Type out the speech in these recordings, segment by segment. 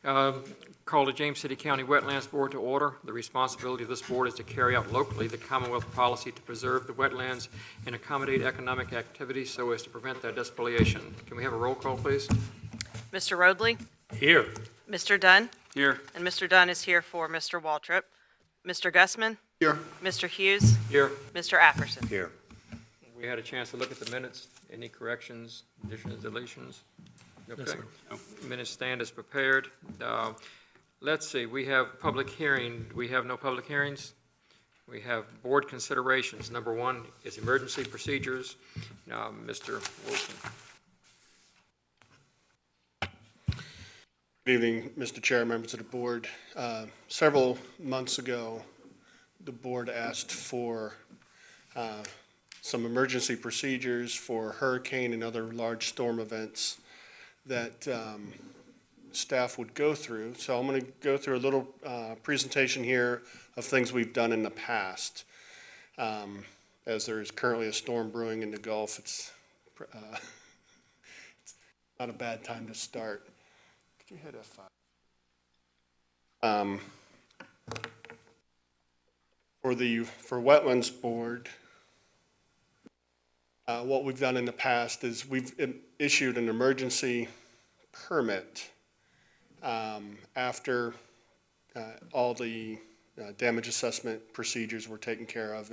Call the James City County Wetlands Board to order. The responsibility of this board is to carry out locally the Commonwealth policy to preserve the wetlands and accommodate economic activities so as to prevent their despoliation. Can we have a roll call, please? Mr. Roadley? Here. Mr. Dunn? Here. And Mr. Dunn is here for Mr. Waltrip. Mr. Gussman? Here. Mr. Hughes? Here. Mr. Apperson? Here. We had a chance to look at the minutes. Any corrections, additions, deletions? Okay. Minutes stand as prepared. Let's see, we have public hearing. We have no public hearings. We have board considerations. Number one is emergency procedures. Mr. Wilson. Good evening, Mr. Chair, members of the board. Several months ago, the board asked for some emergency procedures for hurricane and other large storm events that staff would go through. So I'm going to go through a little presentation here of things we've done in the past. As there is currently a storm brewing in the Gulf, it's not a bad time to start. Could you hit F5? For Wetlands Board, what we've done in the past is we've issued an emergency permit after all the damage assessment procedures were taken care of,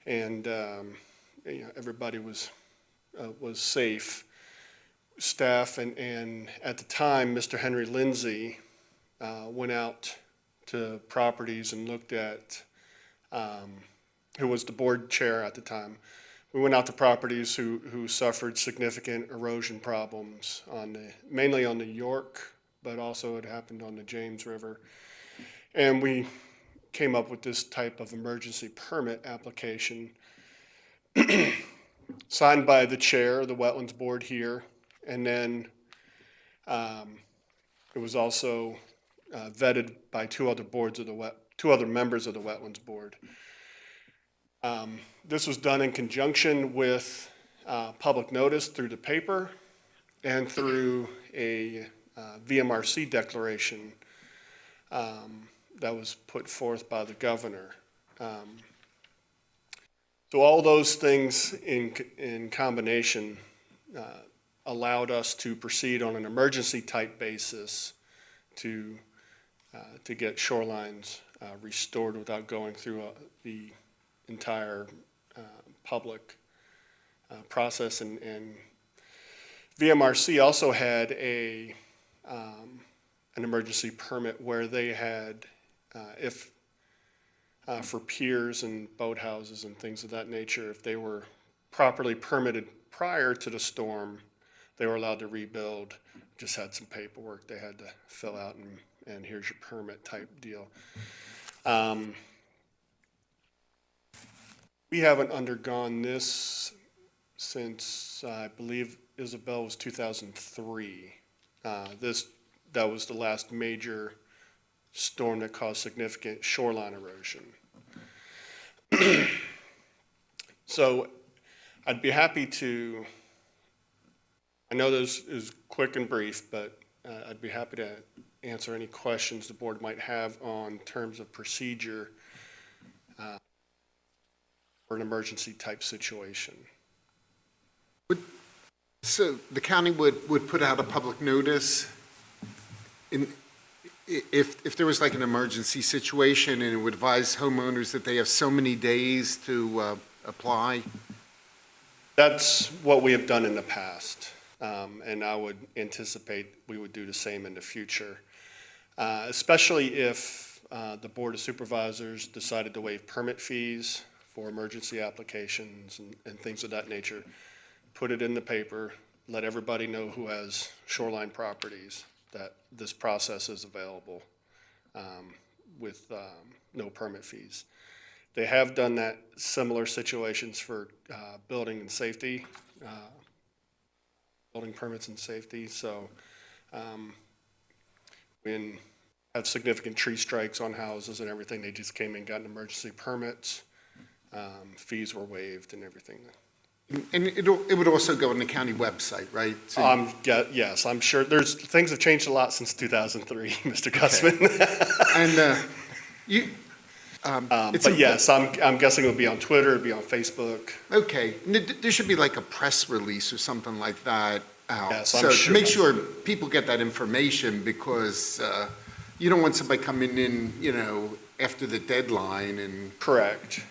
and everybody was safe. Staff and at the time, Mr. Henry Lindsay went out to properties and looked at, who was the board chair at the time. We went out to properties who suffered significant erosion problems mainly on the York, but also it happened on the James River. And we came up with this type of emergency permit application signed by the chair of the Wetlands Board here. And then it was also vetted by two other members of the Wetlands Board. This was done in conjunction with public notice through the paper and through a VMRC declaration that was put forth by the governor. So all those things in combination allowed us to proceed on an emergency type basis to get shorelines restored without going through the entire public process. And VMRC also had an emergency permit where they had, for piers and boathouses and things of that nature, if they were properly permitted prior to the storm, they were allowed to rebuild. Just had some paperwork they had to fill out, and here's your permit type deal. We haven't undergone this since, I believe, Isabel was 2003. That was the last major storm that caused significant shoreline erosion. So I'd be happy to, I know this is quick and brief, but I'd be happy to answer any questions the board might have on terms of procedure for an emergency type situation. So the county would put out a public notice if there was like an emergency situation, and it would advise homeowners that they have so many days to apply? That's what we have done in the past, and I would anticipate we would do the same in the future, especially if the Board of Supervisors decided to waive permit fees for emergency applications and things of that nature. Put it in the paper, let everybody know who has shoreline properties that this process is available with no permit fees. They have done that similar situations for building and safety, building permits and safety. So when have significant tree strikes on houses and everything, they just came and got emergency permits. Fees were waived and everything. And it would also go on the county website, right? So- Yes, I'm sure, things have changed a lot since 2003, Mr. Gussman. And you, it's But yes, I'm guessing it'll be on Twitter, it'll be on Facebook. okay, there should be like a press release or something like that out. Yes, I'm So to sure. make sure people get that information, because you don't want somebody coming in, after the deadline and, Correct.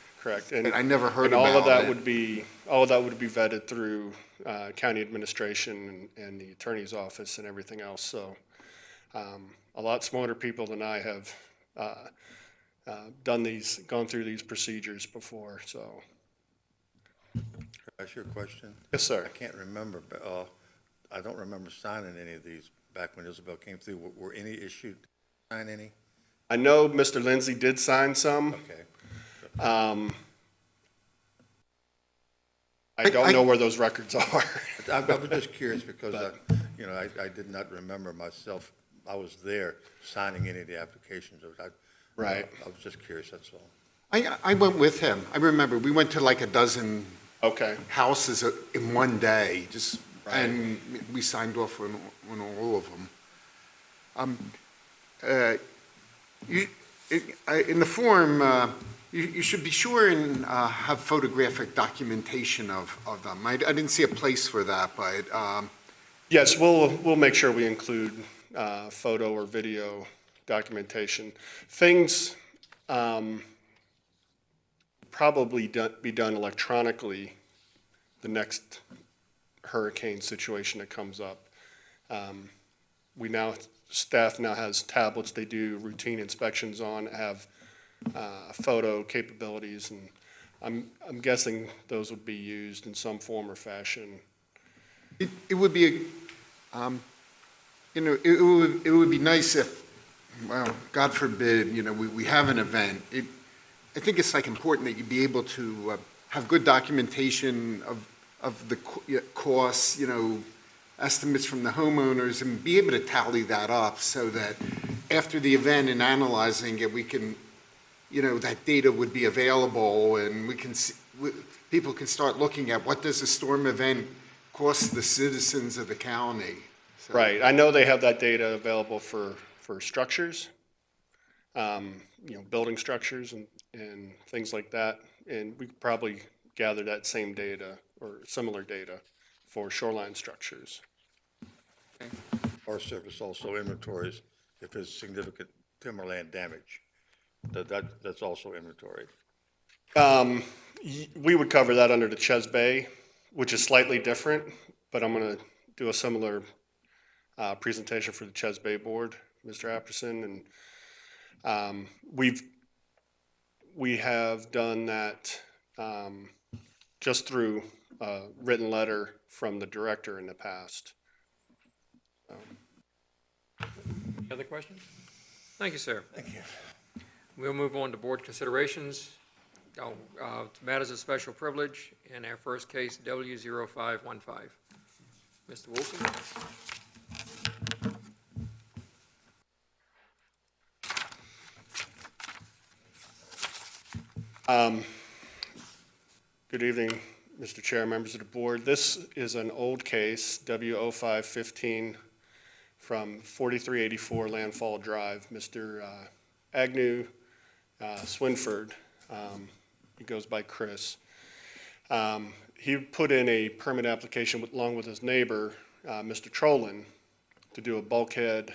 And I never heard and all of about that it. would be, all of that would be vetted through county administration and the attorney's office and everything else. So a lot smarter people than I have gone through these procedures before, so. Ask you a question? Yes, sir. I can't remember, but I don't remember signing any of these back when Isabel came through. Were any issued? Sign any? I know Mr. Lindsay did sign some. Okay. I don't know where those records are. I was just curious because, I did not remember myself, I was there signing any of the applications. Right. I was just curious, that's all. I went with him. I remember, we went to like a dozen Okay, houses in one day, Right. and we signed off on all of them. In the form, you should be sure and have photographic documentation of them. I didn't see a place for that, but yes, we'll make sure we include photo or video documentation. Things probably be done electronically the next hurricane situation that comes up. Staff now has tablets they do routine inspections on, have photo capabilities, and I'm guessing those would be used in some form or fashion. it would be, it would be nice if, well, God forbid, we have an event. I think it's like important that you be able to have good documentation of the costs, estimates from the homeowners, and be able to tally that up so that after the event and analyzing it, we can, that data would be available, and we can see, people can start looking at what does a storm event cost the citizens of the county. So- Right, I know they have that data available for structures, building structures and things like that. And we could probably gather that same data or similar data for shoreline structures. Forest Service also inventories if there's significant timberland damage. That's also inventoried. We would cover that under the Chesapeake Bay, which is slightly different, but I'm going to do a similar presentation for the Chesapeake Bay Board, Mr. Apperson, and we have done that just through a written letter from the director in the past. Any other questions? Thank you, sir. Thank you. We'll move on to board considerations. Matters of special privilege, in our first case, W0515. Mr. Wilson? Good evening, Mr. Chair, members of the board. This is an old case, W0515, from 4384 Landfall Drive. Mr. Agnew Swinford, he goes by Chris. He put in a permit application along with his neighbor, Mr. Trolin, to do a bulkhead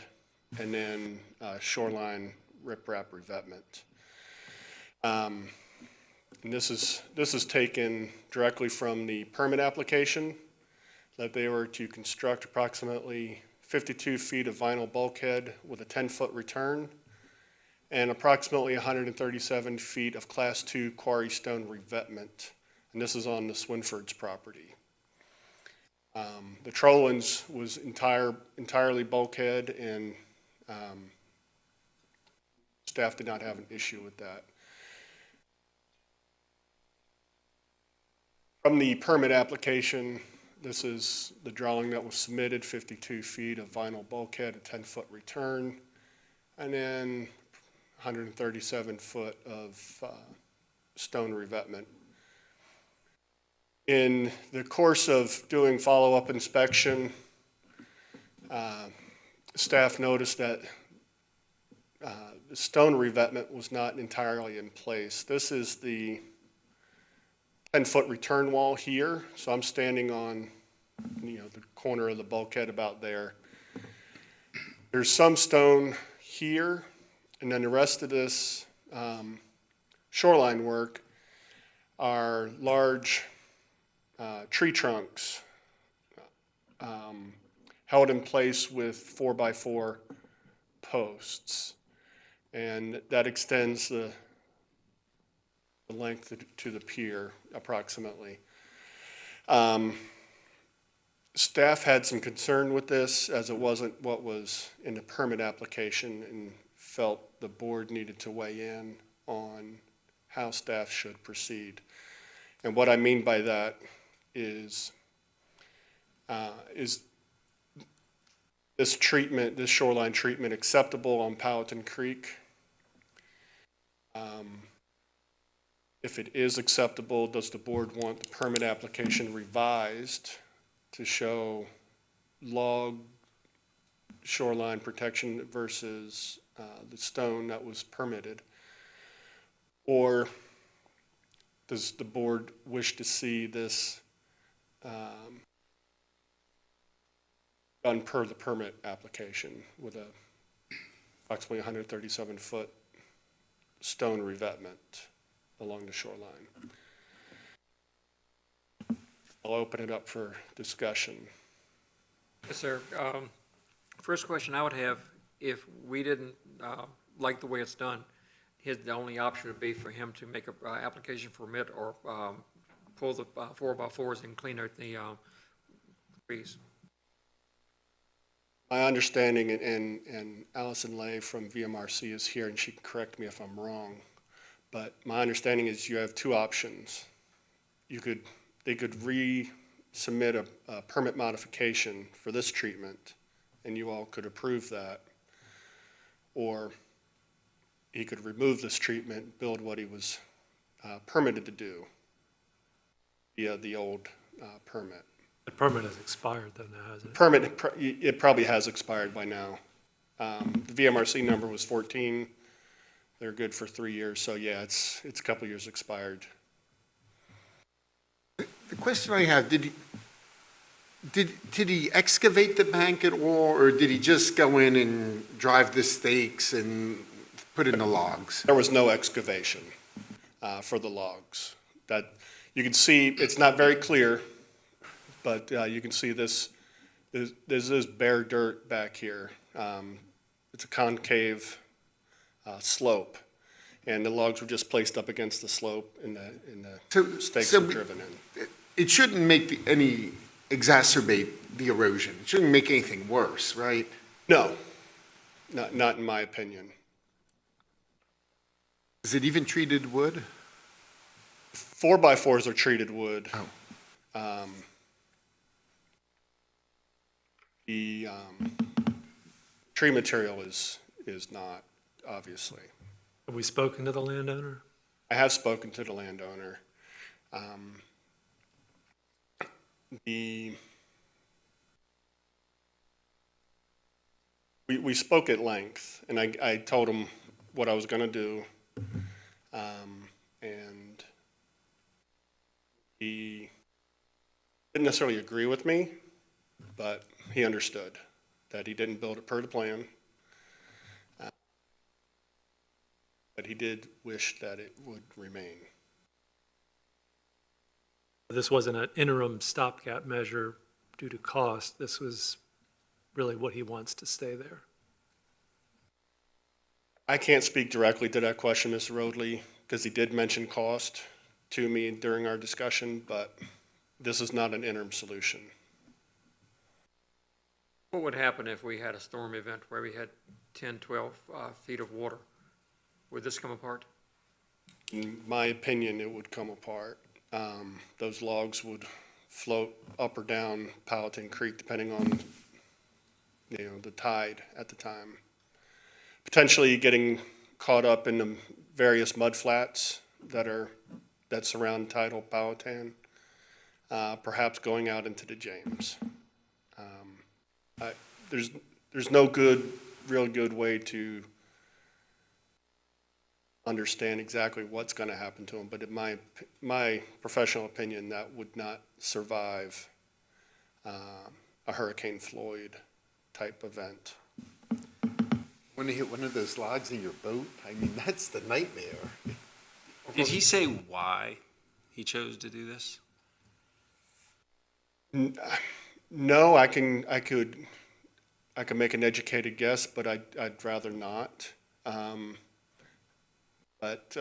and then shoreline riprap revetment. And this is taken directly from the permit application, that they were to construct approximately 52 feet of vinyl bulkhead with a 10-foot return and approximately 137 feet of Class 2 quarry stone revetment. And this is on the Swinford's property. The Trolins was entirely bulkhead, and staff did not have an issue with that. From the permit application, this is the drawing that was submitted, 52 feet of vinyl bulkhead, a 10-foot return, and then 137 foot of stone revetment. In the course of doing follow-up inspection, staff noticed that the stone revetment was not entirely in place. This is the 10-foot return wall here, so I'm standing on, the corner of the bulkhead about there. There's some stone here, and then the rest of this shoreline work are large tree trunks held in place with 4x4 posts. And that extends the length to the pier approximately. Staff had some concern with this as it wasn't what was in the permit application and felt the board needed to weigh in on how staff should proceed. And what I mean by that is this treatment, this shoreline treatment acceptable on Powhatan Creek? If it is acceptable, does the board want the permit application revised to show log shoreline protection versus the stone that was permitted? Or does the board wish to see this done per the permit application with a approximately 137-foot stone revetment along the shoreline? I'll open it up for discussion. Yes, sir. First question I would have, if we didn't like the way it's done, the only option would be for him to make an application for permit or pull the 4x4s and clean out the trees. My understanding, and Allison Lay from VMRC is here, and she can correct me if I'm wrong, but my understanding is you have two options. They could resubmit a permit modification for this treatment, and you all could approve that, or he could remove this treatment, build what he was permitted to do via the old permit. The permit has expired though now, hasn't it? Permit, it probably has expired by now. The VMRC number was 14. They're good for 3 years, so yeah, it's a couple years expired. The question I have, did he excavate the bank at all, or did he just go in and drive the stakes and put in the logs? There was no excavation for the logs. That you can see, it's not very clear, but you can see this is bare dirt back here. It's a concave slope, and the logs were just placed up against the slope, and the stakes were driven in. It shouldn't exacerbate the erosion. It shouldn't make anything worse, right? No, not in my opinion. Is it even treated wood? 4x4s are treated wood. Oh. The tree material is not, obviously. Have we spoken to the landowner? I have spoken to the landowner. We spoke at length, and I told him what I was going to do, and he didn't necessarily agree with me, but he understood that he didn't build it per the plan, but he did wish that it would remain. This wasn't an interim stopgap measure due to cost. This was really what he wants to stay there. I can't speak directly to that question, Mr. Roadley, because he did mention cost to me during our discussion, but this is not an interim solution. What would happen if we had a storm event where we had 10, 12 feet of water? Would this come apart? In my opinion, it would come apart. Those logs would float up or down Powhatan Creek depending on the tide at the time. Potentially getting caught up in the various mud flats that surround tidal Powhatan. perhaps going out into the James. There's no real good way to understand exactly what's going to happen to them, but in my professional opinion, that would not survive a Hurricane Floyd type event. When you hit one of those logs in your boat, I mean, that's the nightmare. Did he say why he chose to do this? No, I could make an educated guess, but I'd rather not. But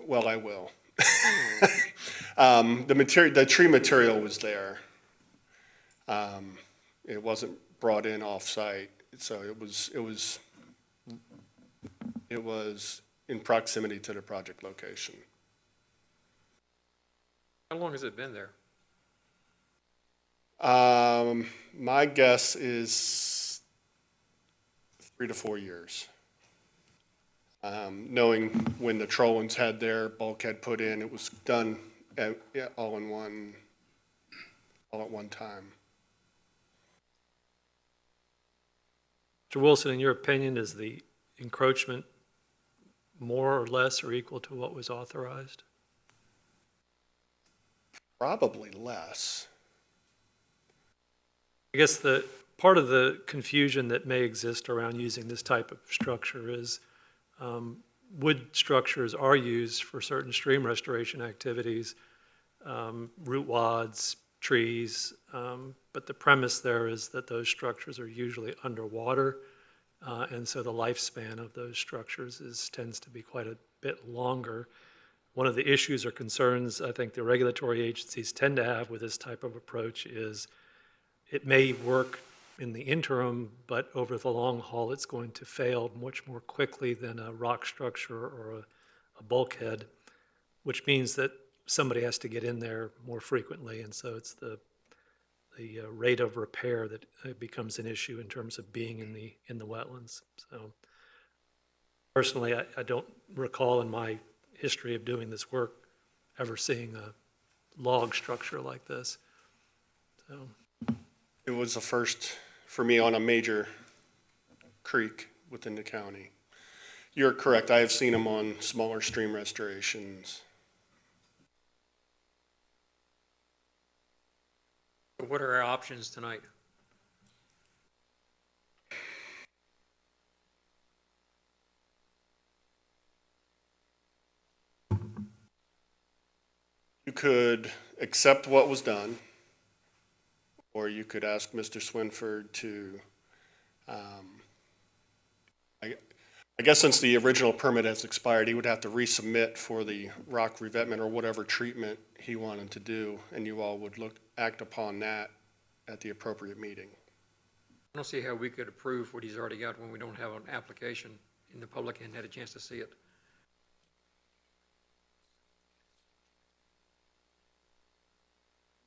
well, I will. The tree material was there. It wasn't brought in off-site, so it was in proximity to the project location. How long has it been there? My guess is 3 to 4 years. Knowing when the Trollins had their bulkhead put in, it was done all at one time. Mr. Wilson, in your opinion, is the encroachment more or less or equal to what was authorized? Probably less. I guess the part of the confusion that may exist around using this type of structure is wood structures are used for certain stream restoration activities, root wads, trees, but the premise there is that those structures are usually underwater, and so the lifespan of those structures tends to be quite a bit longer. One of the issues or concerns I think the regulatory agencies tend to have with this type of approach is it may work in the interim, but over the long haul, it's going to fail much more quickly than a rock structure or a bulkhead, which means that somebody has to get in there more frequently, and so it's the rate of repair that becomes an issue in terms of being in the wetlands. So personally, I don't recall in my history of doing this work ever seeing a log structure like this. So. It was a first for me on a major creek within the county. You're correct. I have seen them on smaller stream restorations. What are our options tonight? You could accept what was done, or you could ask Mr. Swinford to, I guess since the original permit has expired, he would have to resubmit for the rock revetment or whatever treatment he wanted to do, and you all would act upon that at the appropriate meeting. I don't see how we could approve what he's already got when we don't have an application and the public hadn't had a chance to see it.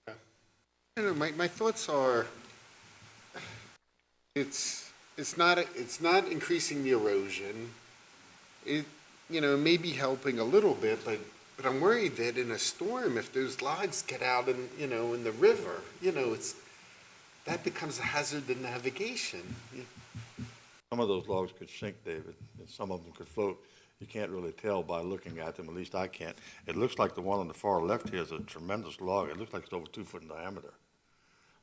I don't know, my thoughts are, it's not increasing the erosion. It may be helping a little bit, but I'm worried that in a storm, if those logs get out in the river, that becomes a hazard to navigation. Some of those logs could sink, David, and some of them could float. You can't really tell by looking at them, at least I can't. It looks like the one on the far left here is a tremendous log. It looks like it's over 2 foot in diameter.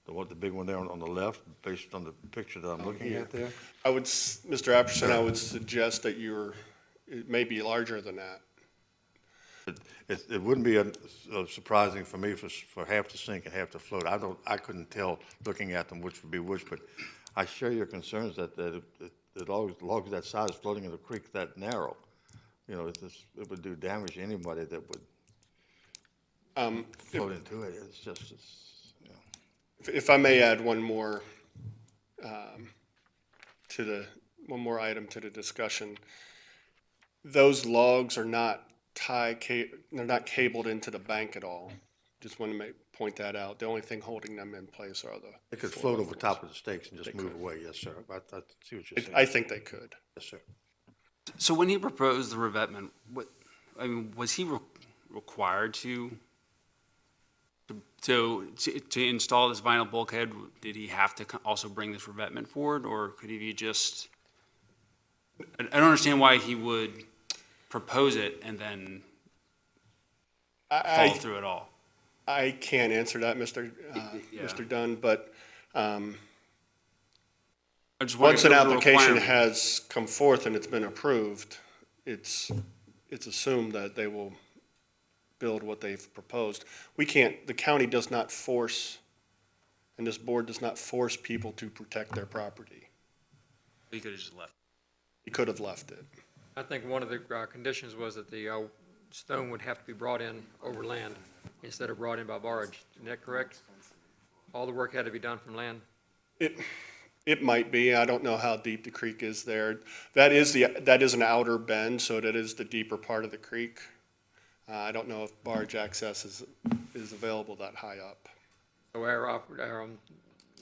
The big one there on the left, based on the picture that I'm looking at there. Mr. Apperson, I would suggest that it may be larger than that. It wouldn't be surprising for me for half to sink and half to float. I couldn't tell looking at them which would be which, but I share your concerns that logs that size floating in a creek that narrow, it would do damage to anybody that would float into it. It's just. If I may add one more item to the discussion, those logs are not they're not cabled into the bank at all. Just want to point that out. The only thing holding them in place are the. It could float over top of the stakes and just move away. Yes, sir. I see what you're saying. I think they could. Yes, sir. So when he proposed the revetment, was he required to install this vinyl bulkhead? Did he have to also bring this revetment forward, or could he just? I don't understand why he would propose it and then follow through at all. I can't answer that, Mr. Yeah. Mr. Dunn, but I just wonder once if an there was a application requirement. has come forth and it's been approved, it's assumed that they will build what they've proposed. The county does not force, and this board does not force people to protect their property. He could have just left. He could have left it. I think one of the conditions was that the stone would have to be brought in over land instead of brought in by barge. Isn't that correct? All the work had to be done from land? It might be. I don't know how deep the creek is there. That is an outer bend, so that is the deeper part of the creek. I don't know if barge access is available that high up. So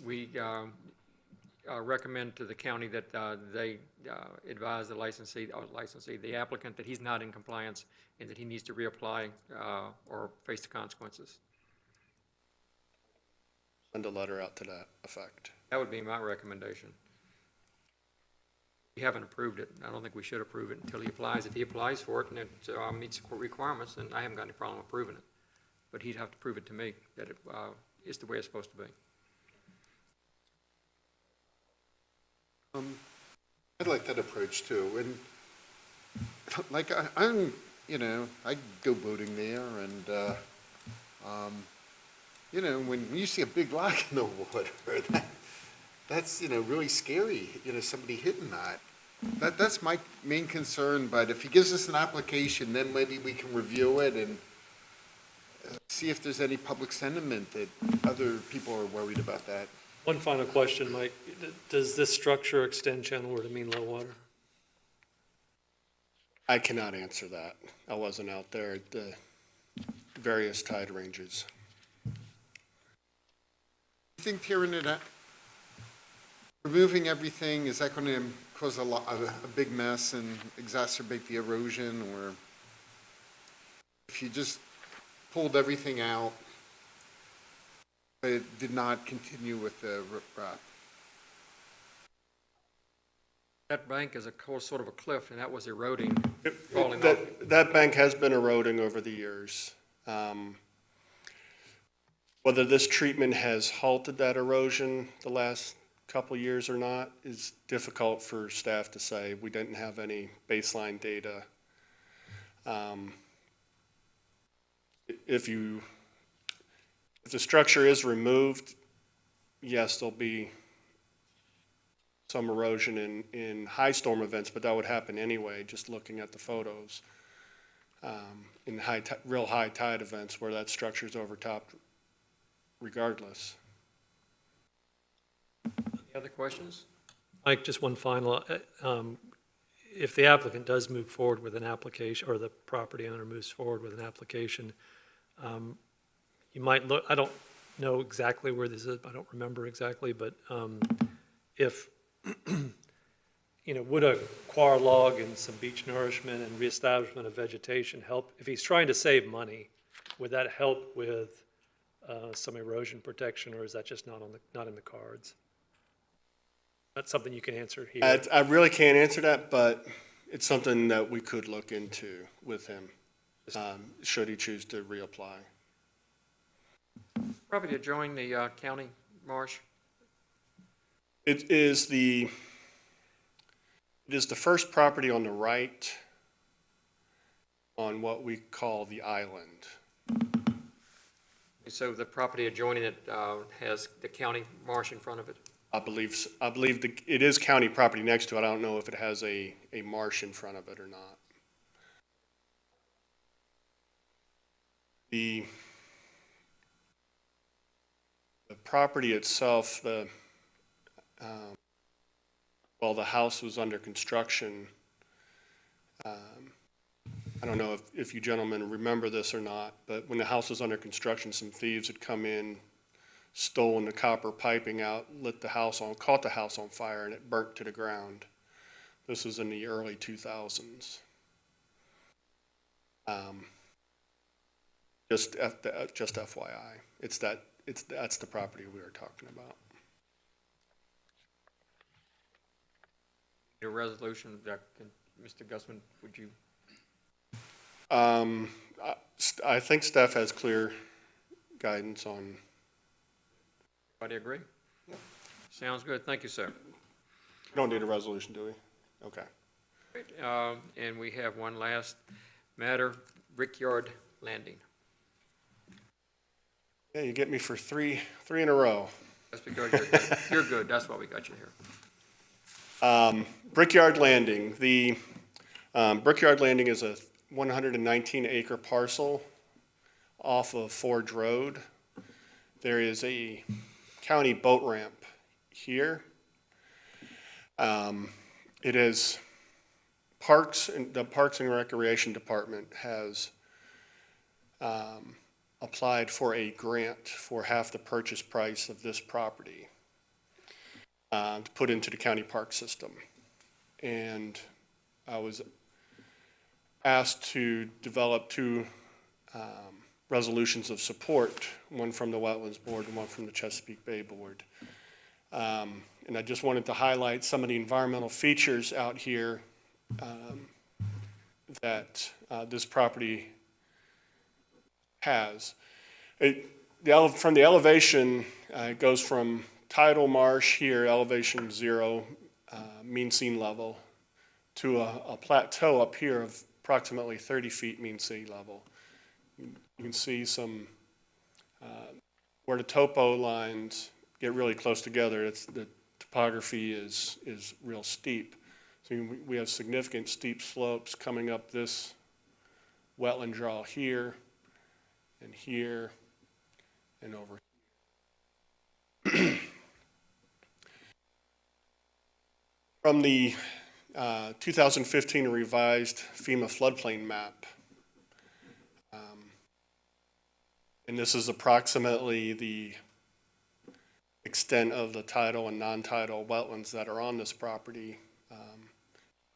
we recommend to the county that they advise the licensee, the applicant, that he's not in compliance and that he needs to reapply or face the consequences. Send a letter out to that effect. That would be my recommendation. We haven't approved it. I don't think we should approve it until he applies. If he applies for it and it meets the requirements, then I haven't got any problem approving it. But he'd have to prove it to me that it is the way it's supposed to be. I'd like that approach too, and like I'm, I go boating there, and when you see a big rock in the water, that's really scary. Somebody hitting that. That's my main concern. But if he gives us an application, then maybe we can review it and see if there's any public sentiment that other people are worried about that. One final question, Mike. Does this structure extend channelward to mean low water? I cannot answer that. I wasn't out there at the various tide ranges. You think tearing it up, removing everything, is that going to cause a big mess and exacerbate the erosion? Or if you just pulled everything out, but it did not continue with the riprap? That bank is sort of a cliff, and that was eroding, falling off. That bank has been eroding over the years. Whether this treatment has halted that erosion the last couple years or not is difficult for staff to say. We didn't have any baseline data. If the structure is removed, yes, there'll be some erosion in high storm events, but that would happen anyway, just looking at the photos. In real high tide events where that structure's overtopped regardless. Any other questions? Mike, just one final. If the applicant does move forward with an application, or the property owner moves forward with an application, you might look, I don't know exactly where this is, I don't remember exactly, but if, would a coir log and some beach nourishment and reestablishment of vegetation help? If he's trying to save money, would that help with some erosion protection, or is that just not in the cards? That's something you can answer here. I really can't answer that, but it's something that we could look into with him, should he choose to reapply. Property adjoining the county marsh. It is the first property on the right on what we call the island. So the property adjoining it has the county marsh in front of it? I believe it is county property next to it. I don't know if it has a marsh in front of it or not. The property itself, while the house was under construction, I don't know if you gentlemen remember this or not, but when the house was under construction, some thieves had come in, stolen the copper piping out, lit the house on, caught the house on fire, and it burnt to the ground. This is in the early 2000s. Just FYI, that's the property we were talking about. Your resolution, Mr. Gusman, would you? I think staff has clear guidance on. Everybody agree? Sounds good. Thank you, sir. We don't need a resolution, do we? Okay. And we have one last matter, Brickyard Landing. Yeah, you get me for three in a row. That's because you're good. You're good. That's why we got you here. Brickyard Landing. The Brickyard Landing is a 119-acre parcel off of Forge Road. There is a county boat ramp here. It is the Parks and Recreation Department has applied for a grant for half the purchase price of this property to put into the county park system. And I was asked to develop two resolutions of support, one from the Wetlands Board and one from the Chesapeake Bay Board. And I just wanted to highlight some of the environmental features out here that this property has. From the elevation, it goes from tidal marsh here, elevation 0, mean sea level, to a plateau up here of approximately 30 feet mean sea level. You can see some, where the topo lines get really close together, the topography is real steep. So we have significant steep slopes coming up this wetland draw here, and here, and over. From the 2015 revised FEMA floodplain map, and this is approximately the extent of the tidal and non-tidal wetlands that are on this property.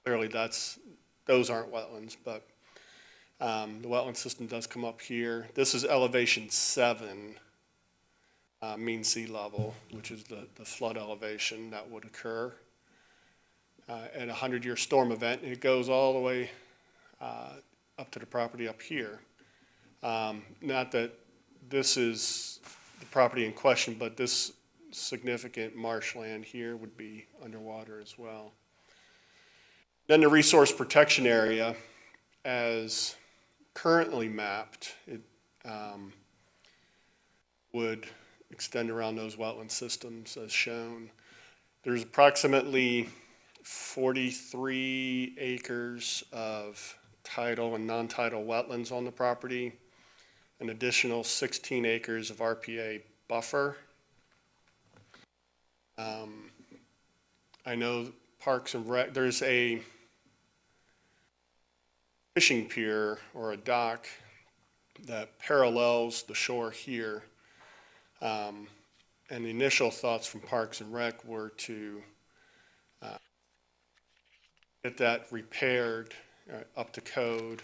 Clearly those aren't wetlands, but the wetland system does come up here. This is elevation 7, mean sea level, which is the flood elevation that would occur at a 100-year storm event. And it goes all the way up to the property up here. Not that this is the property in question, but this significant marshland here would be underwater as well. Then the resource protection area, as currently mapped, it would extend around those wetland systems as shown. There's approximately 43 acres of tidal and non-tidal wetlands on the property, an additional 16 acres of RPA buffer. I know Parks and Rec, there's a fishing pier or a dock that parallels the shore here. And the initial thoughts from Parks and Rec were to get that repaired up to code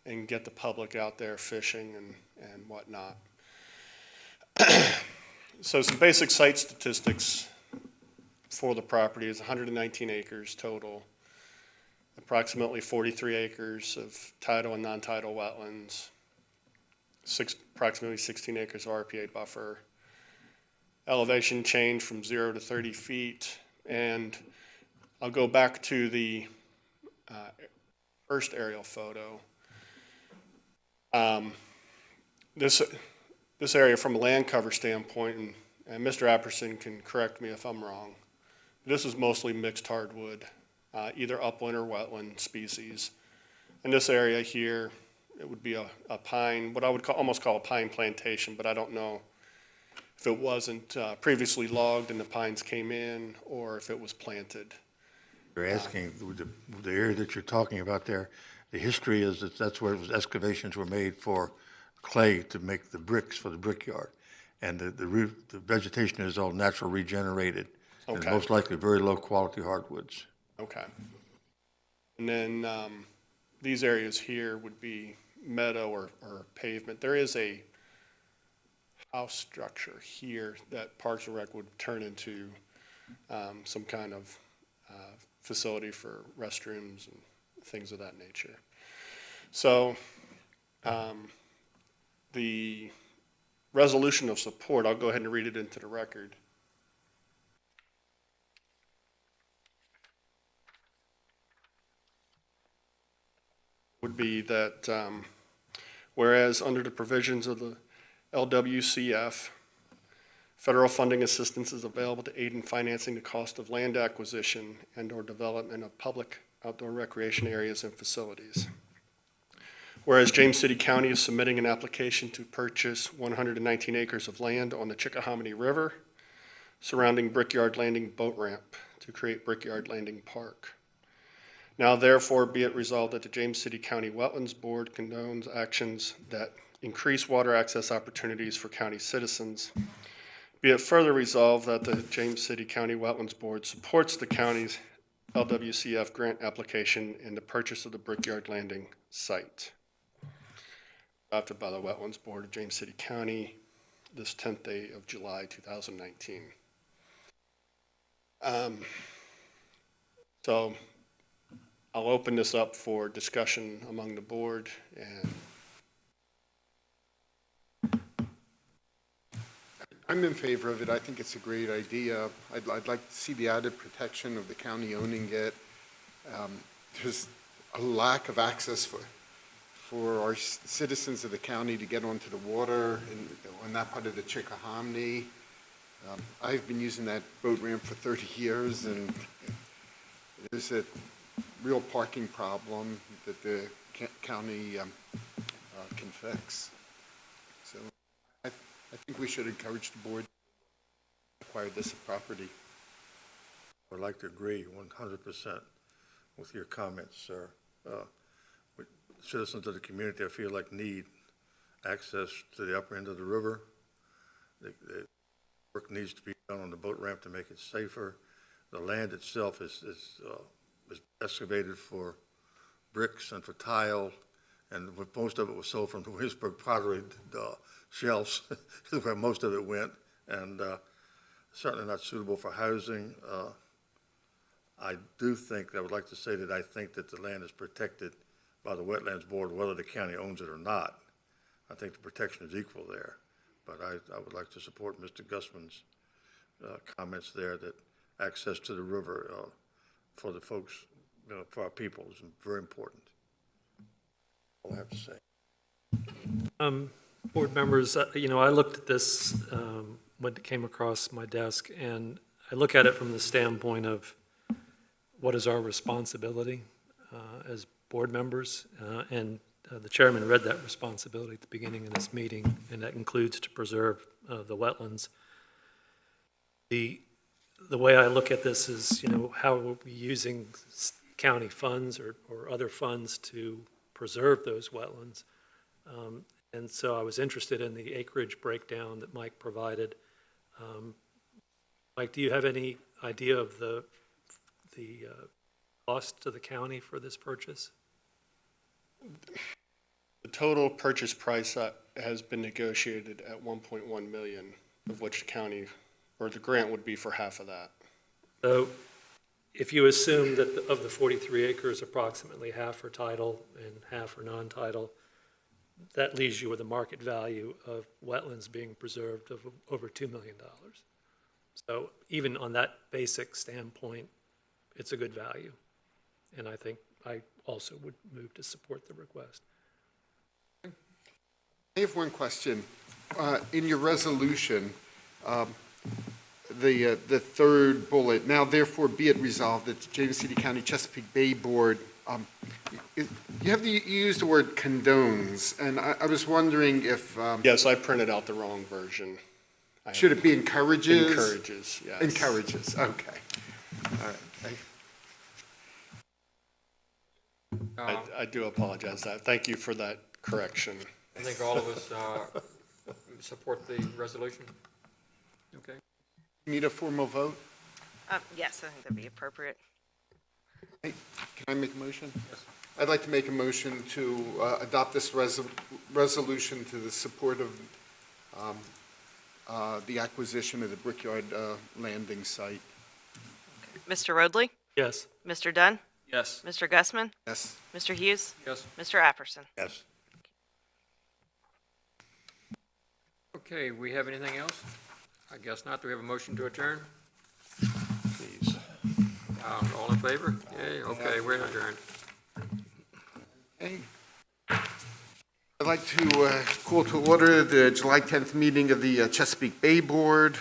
and get the public out there fishing and whatnot. So some basic site statistics for the property is 119 acres total, approximately 43 acres of tidal and non-tidal wetlands, approximately 16 acres of RPA buffer, elevation change from 0 to 30 feet, and I'll go back to the first aerial photo. This area from a land cover standpoint, and Mr. Apperson can correct me if I'm wrong, this is mostly mixed hardwood, either upland or wetland species. In this area here, it would be a pine, what I would almost call a pine plantation, but I don't know if it wasn't previously logged and the pines came in, or if it was planted. You're asking, the area that you're talking about there, the history is that that's where excavations were made for clay to make the bricks for the brickyard. And the vegetation is all natural regenerated. And Okay. most likely very low quality hardwoods. Okay. And then these areas here would be meadow or pavement. There is a house structure here that Parks and Rec would turn into some kind of facility for restrooms and things of that nature. So the resolution of support, I'll go ahead and read it into the record. Would be that whereas under the provisions of the LWCF, federal funding assistance is available to aid in financing the cost of land acquisition and/or development of public outdoor recreation areas and facilities. Whereas James City County is submitting an application to purchase 119 acres of land on the Chickahominy River surrounding Brickyard Landing Boat Ramp to create Brickyard Landing Park. Now therefore be it resolved that the James City County Wetlands Board condones actions that increase water access opportunities for county citizens. Be it further resolved that the James City County Wetlands Board supports the county's LWCF grant application in the purchase of the Brickyard Landing site. Adopted by the Wetlands Board of James City County this 10th day of July 2019. So I'll open this up for discussion among the board, and I'm in favor of it. I think it's a great idea. I'd like to see the added protection of the county owning it. There's a lack of access for our citizens of the county to get onto the water on that part of the Chickahominy. I've been using that boat ramp for 30 years, and there's a real parking problem that the county can fix. So I think we should encourage the board to acquire this property. I would like to agree 100% with your comments, sir. Citizens of the community, I feel like, need access to the upper end of the river. The work needs to be done on the boat ramp to make it safer. The land itself is excavated for bricks and for tile, and most of it was sold from the Williamsburg pottery shelves, where most of it went, and certainly not suitable for housing. I do think, I would like to say that I think that the land is protected by the Wetlands Board, whether the county owns it or not. I think the protection is equal there, but I would like to support Mr. Gussman's comments there that access to the river for the folks, for our people is very important. All I have to say. Board members, I looked at this when it came across my desk, and I look at it from the standpoint of what is our responsibility as board members, and the chairman read that responsibility at the beginning of this meeting, and that includes to preserve the wetlands. The way I look at this is, how are we using county funds or other funds to preserve those wetlands? And so I was interested in the acreage breakdown that Mike provided. Mike, do you have any idea of the cost to the county for this purchase? the total purchase price has been negotiated at 1.1 million, of which the county, or the grant would be for half of that. So if you assume that of the 43 acres, approximately half are tidal and half are non-tidal, that leaves you with a market value of wetlands being preserved of over $2 million. So even on that basic standpoint, it's a good value. And I think I also would move to support the request. I have one question. In your resolution, the third bullet, now therefore be it resolved that the James City County Chesapeake Bay Board, you used the word condones, and I was wondering if... Yes, I printed out the wrong version. Should it be encourages? Encourages, yes. Encourages, okay. All right. I do apologize that. Thank you for that correction. I think all of us support the resolution. Okay. Need a formal vote? Yes, I think that'd be appropriate. Hey, Can I make a motion? Yes. I'd like to make a motion to adopt this resolution to the support of the acquisition of the Brickyard Landing site. Mr. Roadley? Yes. Mr. Dunn? Yes. Mr. Gussman? Yes. Mr. Hughes? Yes. Mr. Apperson? Yes. Okay, we have anything else? I guess not. Do we have a motion to adjourn? Please. All in favor? Yay, okay, we're adjourned. Hey. I'd like to call to order the July 10th meeting of the Chesapeake Bay Board.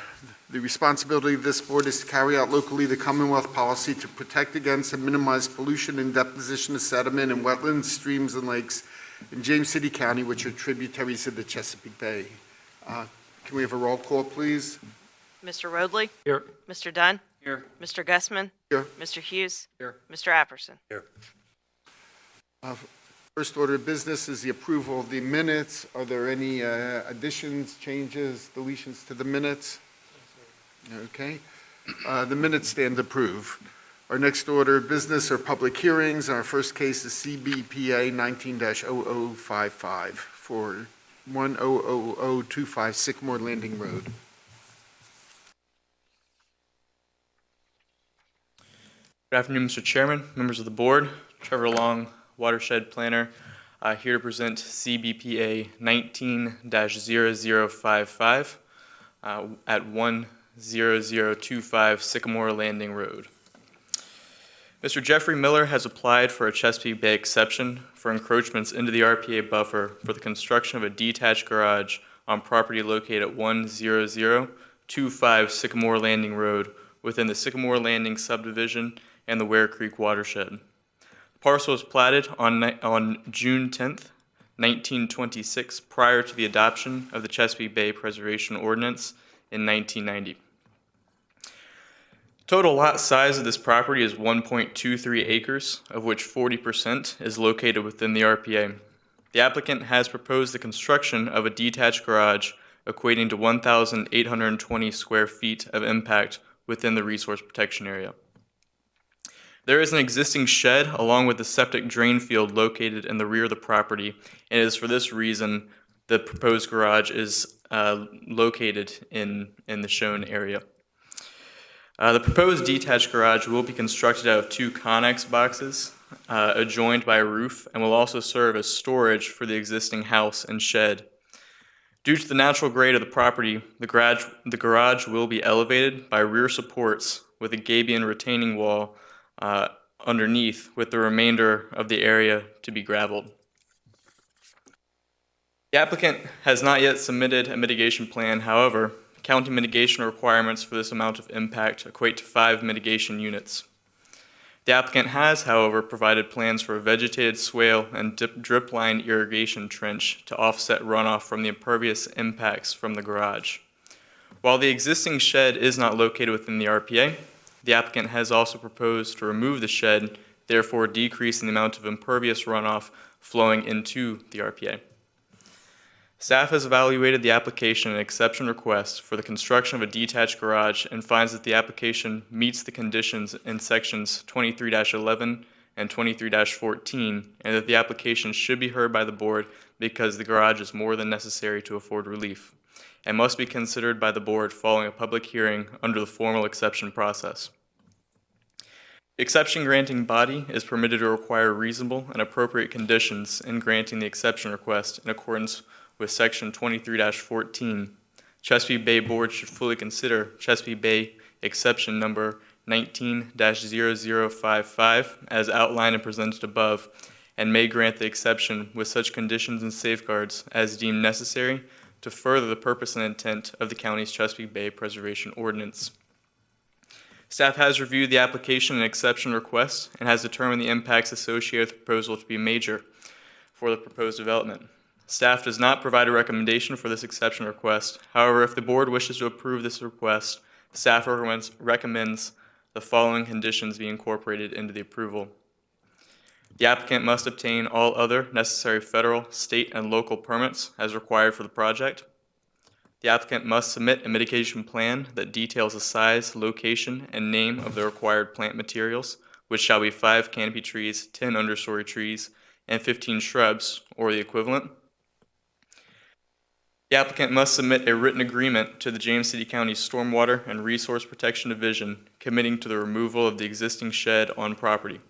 The responsibility of this board is to carry out locally the Commonwealth policy to protect against and minimize pollution and deposition of sediment in wetlands, streams, and lakes in James City County, which are tributaries of the Chesapeake Bay. Can we have a roll call, please? Mr. Roadley? Here. Mr. Dunn? Here. Mr. Gussman? Here. Mr. Hughes? Here. Mr. Apperson? First order of business is the approval of the minutes. Are there any additions, changes, deletions to the minutes? Okay. The minutes stand approved. Our next order of business are public hearings. Our first case is CBPA 19-0055 for 100025 Sycamore Landing Road. Good afternoon, Mr. Chairman, members of the board. Trevor Long, Watershed Planner, here to present CBPA 19-0055 at 10025 Sycamore Landing Road. Mr. Jeffrey Miller has applied for a Chesapeake Bay exception for encroachments into the RPA buffer for the construction of a detached garage on property located at 10025 Sycamore Landing Road within the Sycamore Landing subdivision and the Ware Creek watershed. The parcel was platted on June 10th, 1926, prior to the adoption of the Chesapeake Bay Preservation Ordinance in 1990. Total lot size of this property is 1.23 acres, of which 40% is located within the RPA. The applicant has proposed the construction of a detached garage equating to 1,820 square feet of impact within the resource protection area. There is an existing shed along with the septic drain field located in the rear of the property, and it is for this reason the proposed garage is located in the shown area. The proposed detached garage will be constructed out of two Connex boxes adjoined by a roof and will also serve as storage for the existing house and shed. Due to the natural grade of the property, the garage will be elevated by rear supports with a gabion retaining wall underneath, with the remainder of the area to be gravelled. The applicant has not yet submitted a mitigation plan. However, county mitigation requirements for this amount of impact equate to 5 mitigation units. The applicant has, however, provided plans for a vegetated swale and drip line irrigation trench to offset runoff from the impervious impacts from the garage. While the existing shed is not located within the RPA, the applicant has also proposed to remove the shed, therefore decreasing the amount of impervious runoff flowing into the RPA. Staff has evaluated the application and exception request for the construction of a detached garage and finds that the application meets the conditions in sections 23-11 and 23-14, and that the application should be heard by the board because the garage is more than necessary to afford relief, and must be considered by the board following a public hearing under the formal exception process. The exception granting body is permitted to require reasonable and appropriate conditions in granting the exception request in accordance with section 23-14. Chesapeake Bay Board should fully consider Chesapeake Bay exception number 19-0055 as outlined and presented above, and may grant the exception with such conditions and safeguards as deemed necessary to further the purpose and intent of the county's Chesapeake Bay Preservation Ordinance. Staff has reviewed the application and exception request and has determined the impacts associated with the proposal to be major for the proposed development. Staff does not provide a recommendation for this exception request. However, if the board wishes to approve this request, staff recommends the following conditions be incorporated into the approval. The applicant must obtain all other necessary federal, state, and local permits as required for the project. The applicant must submit a mitigation plan that details the size, location, and name of the required plant materials, which shall be 5 canopy trees, 10 understory trees, and 15 shrubs, or the equivalent. The applicant must submit a written agreement to the James City County Stormwater and Resource Protection Division committing to the removal of the existing shed on property.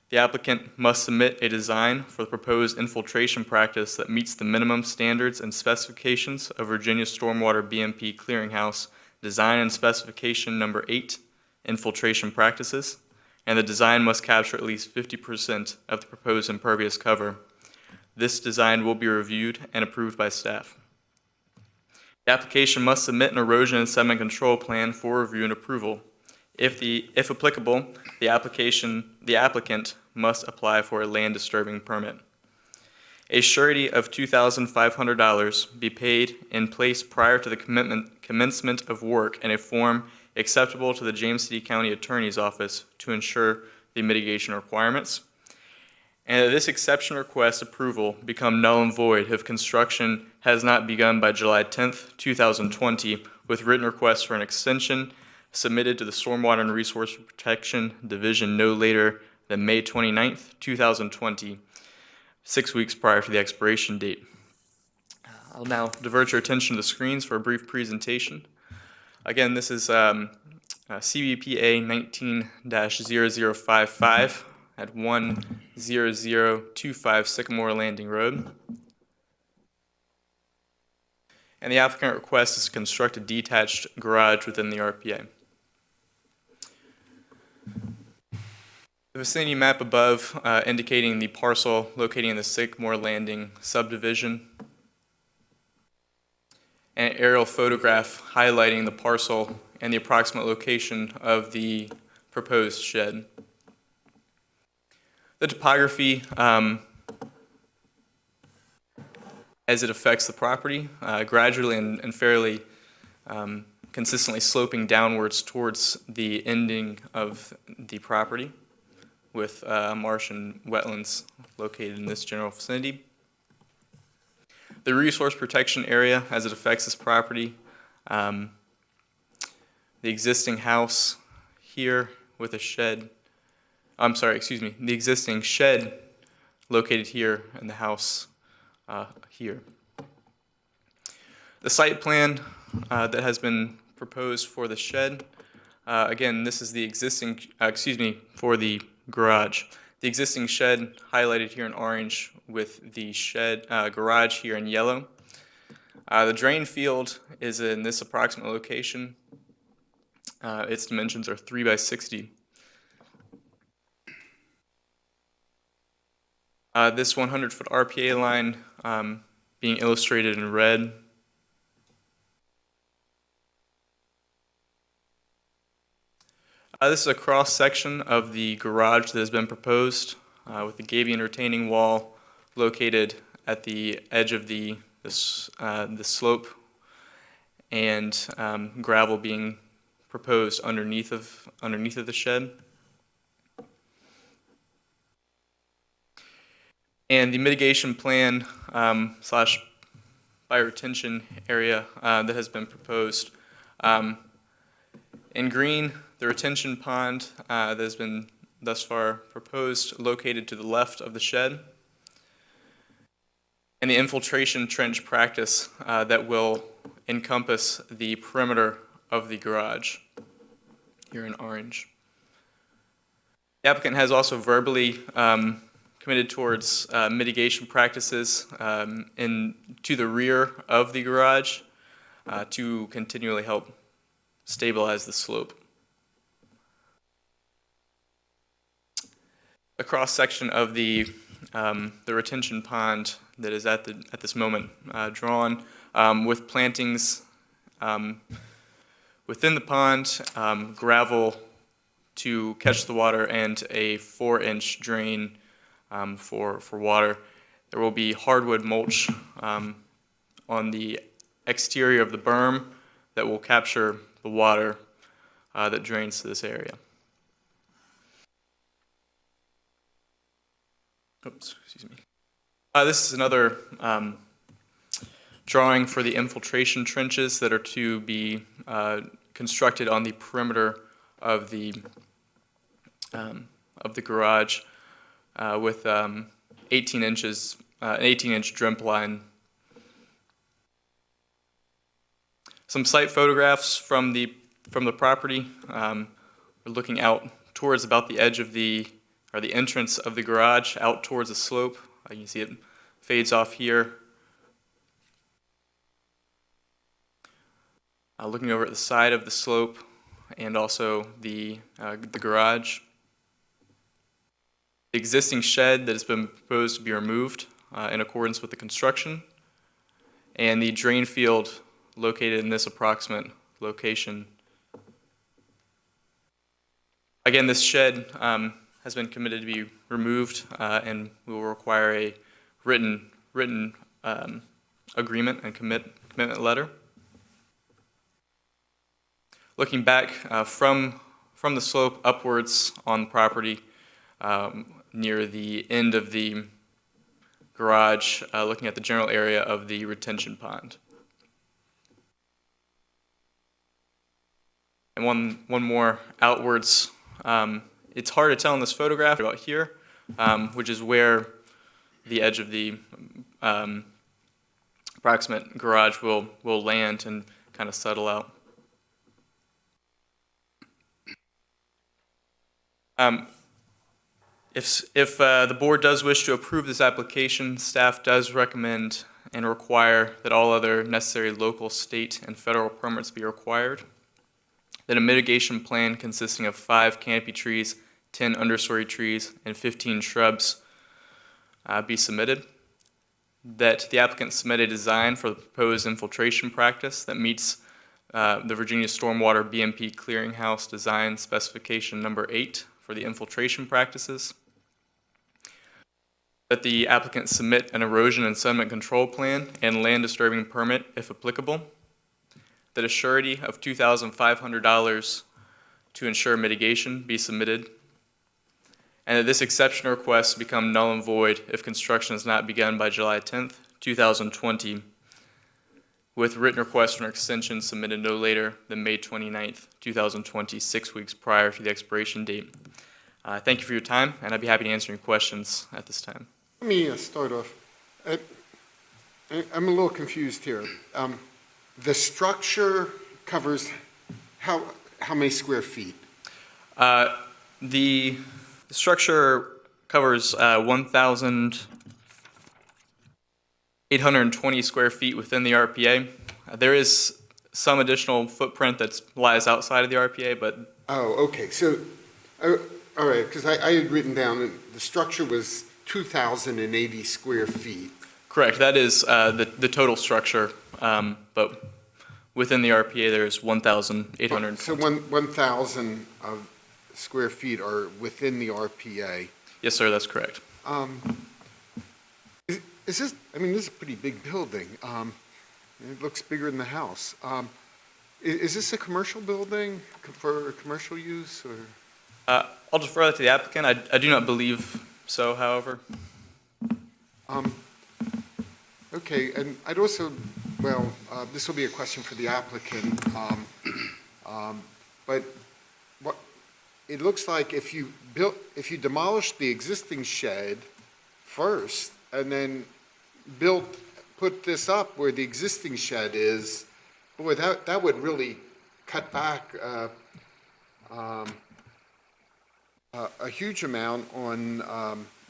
The applicant must submit a design for the proposed infiltration practice that meets the minimum standards and specifications of Virginia Stormwater BMP Clearinghouse Design and Specification Number 8, Infiltration Practices, and the design must capture at least 50% of the proposed impervious cover. This design will be reviewed and approved by staff. The application must submit an erosion and sediment control plan for review and approval. If applicable, the applicant must apply for a land disturbing permit. A surety of $2,500 be paid in place prior to the commencement of work in a form acceptable to the James City County Attorney's Office to ensure the mitigation requirements, and that this exception request approval become null and void if construction has not begun by July 10th, 2020, with written requests for an extension submitted to the Stormwater and Resource Protection Division no later than May 29th, 2020, 6 weeks prior to the expiration date. I'll now divert your attention to the screens for a brief presentation. Again, this is CBPA 19-0055 at 10025 Sycamore Landing Road. And the applicant requests to construct a detached garage within the RPA. The vicinity map above indicating the parcel located in the Sycamore Landing subdivision. And an aerial photograph highlighting the parcel and the approximate location of the proposed shed. The topography as it affects the property, gradually and fairly consistently sloping downwards towards the ending of the property, with marsh and wetlands located in this general vicinity. The resource protection area as it affects this property, the existing house here with a shed, the existing shed located here and the house here. The site plan that has been proposed for the shed, again, this is the existing, for the garage. The existing shed highlighted here in orange with the shed garage here in yellow. The drain field is in this approximate location. Its dimensions are 3 by 60. This 100-foot RPA line being illustrated in red. This is a cross-section of the garage that has been proposed with the gabion retaining wall located at the edge of the slope and gravel being proposed underneath of the shed. And the mitigation plan slash bioretention area that has been proposed. In green, the retention pond that has been thus far proposed, located to the left of the shed. And the infiltration trench practice that will encompass the perimeter of the garage, here in orange. The applicant has also verbally committed towards mitigation practices to the rear of the garage to continually help stabilize the slope. A cross section of the retention pond that is at this moment drawn with plantings within the pond, gravel to catch the water, and a 4-inch drain for water. There will be hardwood mulch on the exterior of the berm that will capture the water that drains to this area. Oops, excuse me. This is another drawing for the infiltration trenches that are to be constructed on the perimeter of the of the garage with 18 inches, an 18-inch drimp line. Some site photographs from the property. We're looking out towards about the edge of the entrance of the garage, out towards the slope. You can see it fades off here. Looking over at the side of the slope and also the garage. The existing shed that has been proposed to be removed in accordance with the construction, and the drain field located in this approximate location. Again, this shed has been committed to be removed, and we will require a written agreement and commitment letter. Looking back from the slope upwards on the property, near the end of the garage, looking at the general area of the retention pond. And one more outwards. It's hard to tell in this photograph about here, which is where the edge of the approximate garage will land and kind of settle out. If the board does wish to approve this application, staff does recommend and require that all other necessary local, state, and federal permits be required. That a mitigation plan consisting of 5 canopy trees, 10 understory trees, and 15 shrubs be submitted. That the applicant submit a design for the proposed infiltration practice that meets the Virginia Stormwater BMP Clearinghouse Design Specification number 8 for the infiltration practices. That the applicant submit an erosion and sediment control plan and land disturbing permit if applicable. That a surety of $2,500 to ensure mitigation be submitted. And that this exception request become null and void if construction is not begun by July 10th, 2020, with written request for an extension submitted no later than May 29th, 2020, 6 weeks prior to the expiration date. Thank you for your time, and I'd be happy to answer any questions at this time. Let me start off. I'm a little confused here. The structure covers how many square feet? The structure covers 1,820 square feet within the RPA. There is some additional footprint that lies outside of the RPA, but... Oh, okay. So, all right, because I had written down that the structure was 2,080 square feet. Correct. That is the total structure, but within the RPA there is 1,820. So 1,000 square feet are within the RPA. Yes, sir, that's correct. Is this, I mean, this is a pretty big building. It looks bigger than the house. Is this a commercial building for commercial use, or? I'll defer that to the applicant. I do not believe so, however. Okay, and I'd also, well, this will be a question for the applicant, but what it looks like if you demolished the existing shed first and then put this up where the existing shed is, boy, that would really cut back a huge amount on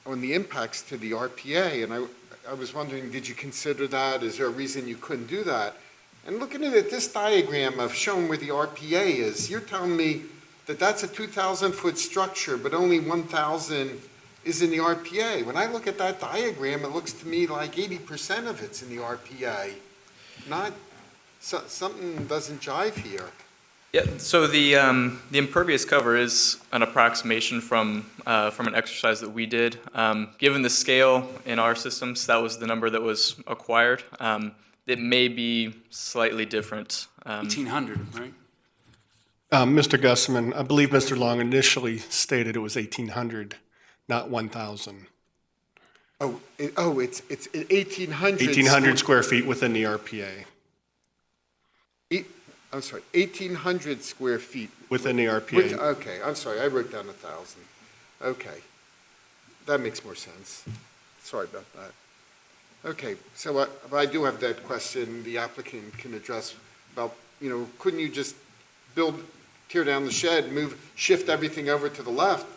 the impacts to the RPA. And I was wondering, did you consider that? Is there a reason you couldn't do that? And looking at this diagram of showing where the RPA is, you're telling me that that's a 2,000-foot structure, but only 1,000 is in the RPA. When I look at that diagram, it looks to me like 80% of it's in the RPA. Something doesn't jive here. Yeah, so the impervious cover is an approximation from an exercise that we did. Given the scale in our systems, that was the number that was acquired. It may be slightly different. 1,800, right? Mr. Gusman, I believe Mr. Long initially stated it was 1,800, not 1,000. It's 1,800. 1,800 square feet within the RPA. I'm sorry, 1,800 square feet. Within the RPA. Okay, I'm sorry, I wrote down 1,000. Okay, that makes more sense. Sorry about that. Okay, so I do have that question the applicant can address about, couldn't you just tear down the shed, shift everything over to the left,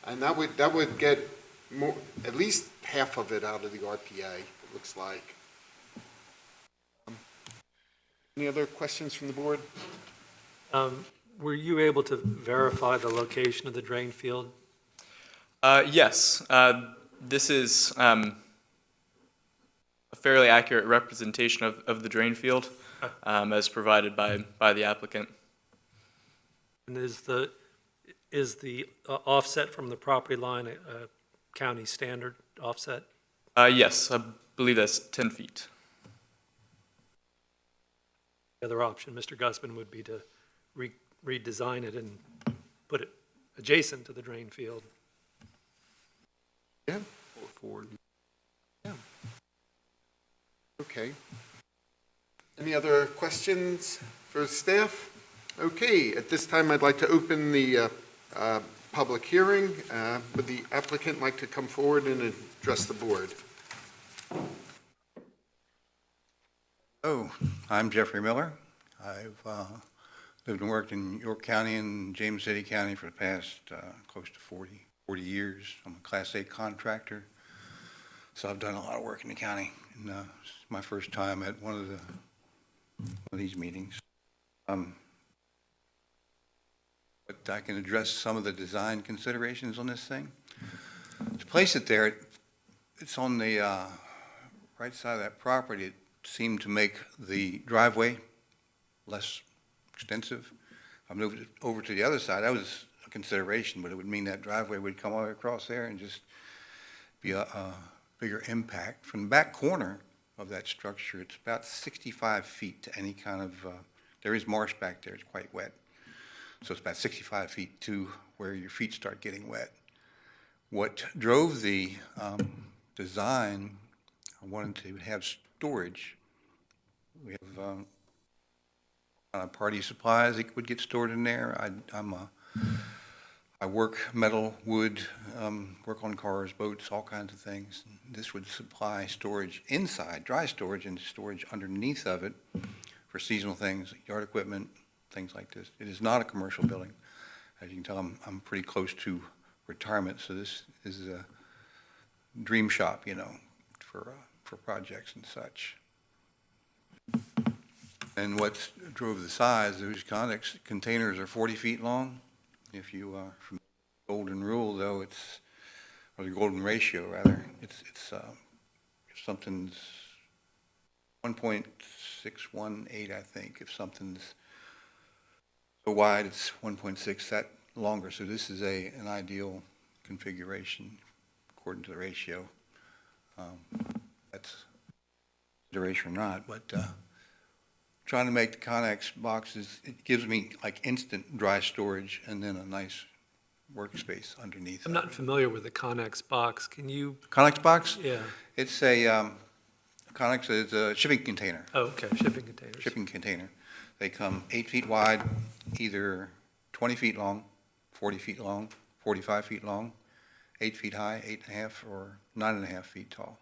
and that would get more, at least half of it out of the RPA, it looks like. Any other questions from the board? Were you able to verify the location of the drain field? Yes, this is a fairly accurate representation of the drain field as provided by the applicant. And is the offset from the property line a county standard offset? Yes, I believe that's 10 feet. The other option, Mr. Gusman, would be to redesign it and put it adjacent to the drain field. Yeah, Or forward. okay. Any other questions for staff? Okay, at this time, I'd like to open the public hearing. Would the applicant like to come forward and address the board? Oh, I'm Jeffrey Miller. I've lived and worked in York County and James City County for the past close to 40 years. I'm a Class A contractor, so I've done a lot of work in the county. And it's my first time at one of these meetings. But I can address some of the design considerations on this thing. To place it there, it's on the right side of that property. It seemed to make the driveway less extensive. If I moved it over to the other side, that was a consideration, but it would mean that driveway would come all the way across there and just be a bigger impact. From the back corner of that structure, it's about 65 feet to any kind of, there is marsh back there, it's quite wet. So it's about 65 feet to where your feet start getting wet. What drove the design, I wanted to have storage. We have party supplies that would get stored in there. I work metal, wood, work on cars, boats, all kinds of things. This would supply storage inside, dry storage, and storage underneath of it for seasonal things, yard equipment, things like this. It is not a commercial building. As you can tell, I'm pretty close to retirement, so this is a dream shop, for projects and such. And what drove the size, those containers are 40 feet long. If you are from the golden rule, though, or the golden ratio, rather, it's if something's 1.618, I think. If something's so wide, it's 1.6 that longer. So this is an ideal configuration according to the ratio. That's consideration or not, but trying to make the Connex boxes, it gives me like instant dry storage and then a nice workspace underneath. I'm not familiar with the Connex box. Can you? Connex box? Yeah. It's a, Connex is a shipping container. Oh, okay, shipping containers. Shipping container. They come 8 feet wide, either 20 feet long, 40 feet long, 45 feet long, 8 feet high, 8.5, or 9.5 feet tall.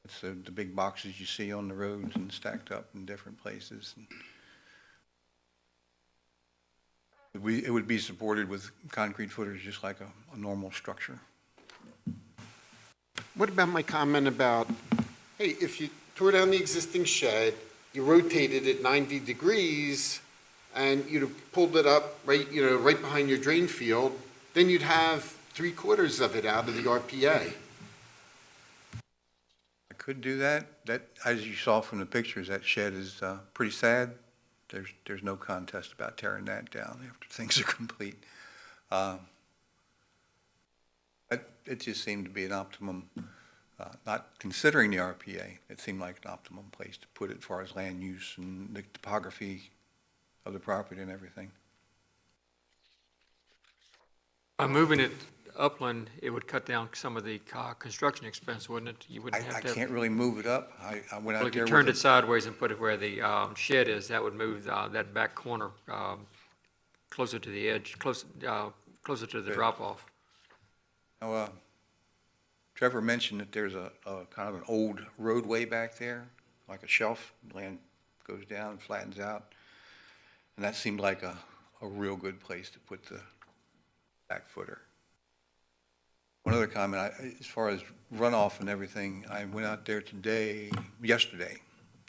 It's the big boxes you see on the roads and stacked up in different places. It would be supported with concrete footers just like a normal structure. What about my comment about, hey, if you tore down the existing shed, you rotated it 90 degrees, and you pulled it up right behind your drain field, then you'd have 3/4 of it out of the RPA. I could do that. That, as you saw from the pictures, that shed is pretty sad. There's no contest about tearing that down after things are complete. It just seemed to be an optimum, not considering the RPA, it seemed like an optimum place to put it as far as land use and the topography of the property and everything. I'm moving it upland, it would cut down some of the construction expense, wouldn't it? You I, wouldn't have I to have. can't really move it up. I went Well, out if there you turned with it sideways and put it where the shed is, that would move that back corner closer to the edge, closer to the Good. drop-off. Now, Trevor mentioned that there's a kind of an old roadway back there, like a shelf, land goes down, flattens out. And that seemed like a real good place to put the back footer. One other comment, as far as runoff and everything, I went out there yesterday,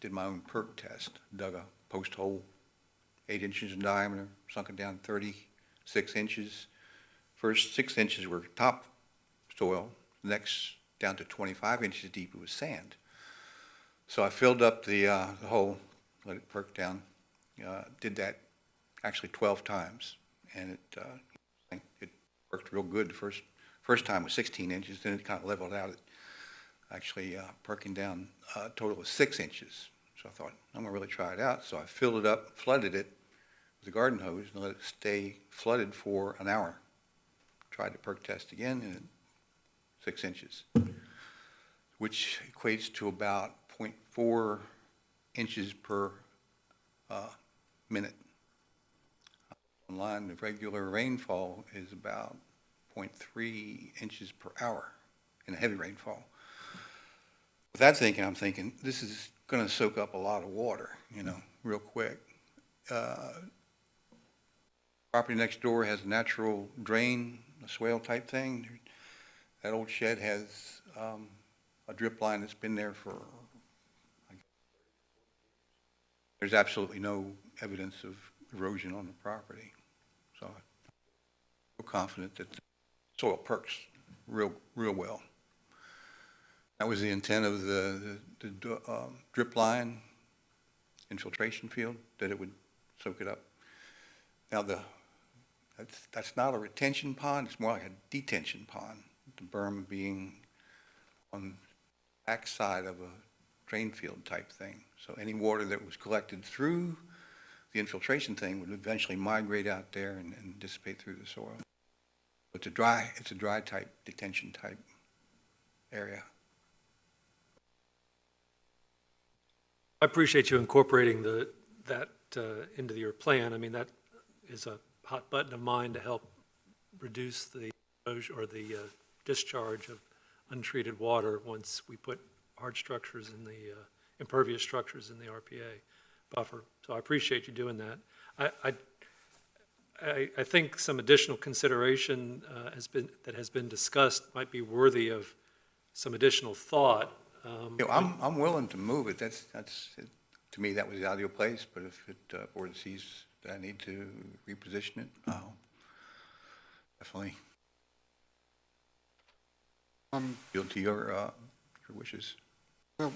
did my own perk test, dug a post hole, 8 inches in diameter, sunk it down 36 inches. First 6 inches were top soil, next down to 25 inches deep, it was sand. So I filled up the hole, let it perk down, did that actually 12 times, and it worked real good. The first time was 16 inches, then it kind of leveled out at actually perking down a total of 6 inches. So I thought, I'm gonna really try it out. So I filled it up, flooded it with a garden hose, and let it stay flooded for an hour. Tried the perk test again, and 6 inches, which equates to about 0.4 inches per minute. Online, the regular rainfall is about 0.3 inches per hour in a heavy rainfall. With that thinking, I'm thinking, this is gonna soak up a lot of water, real quick. Property next door has a natural drain, a swale type thing. That old shed has a drip line that's been there for, there's absolutely no evidence of erosion on the property. So I'm real confident that the soil perks real well. That was the intent of the drip line infiltration field, that it would soak it up. Now that's not a retention pond, it's more like a detention pond, the berm being on the back side of a drain field type thing. So any water that was collected through the infiltration thing would eventually migrate out there and dissipate through the soil. It's a dry type, detention type area. I appreciate you incorporating that into your plan. I mean, that is a hot button of mine to help reduce the erosion or the discharge of untreated water once we put hard structures in the impervious structures in the RPA buffer. So I appreciate you doing that. I think some additional consideration has been discussed might be worthy of some additional thought. I'm willing to move it. That's to me, that was the ideal place, but if it board sees that I need to reposition it, I'll definitely yield to your wishes. Well,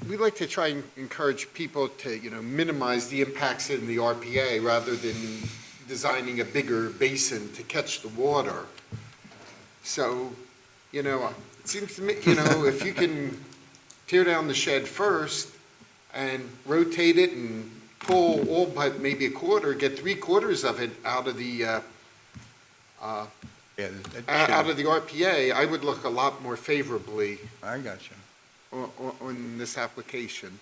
we'd like to try and encourage people to, minimize the impacts in the RPA rather than designing a bigger basin to catch the water. So, it seems to me, if you can tear down the shed first and rotate it and pull all but maybe a quarter, get 3/4 of it out of the out of the RPA, I would look a lot more favorably I got you. on this application.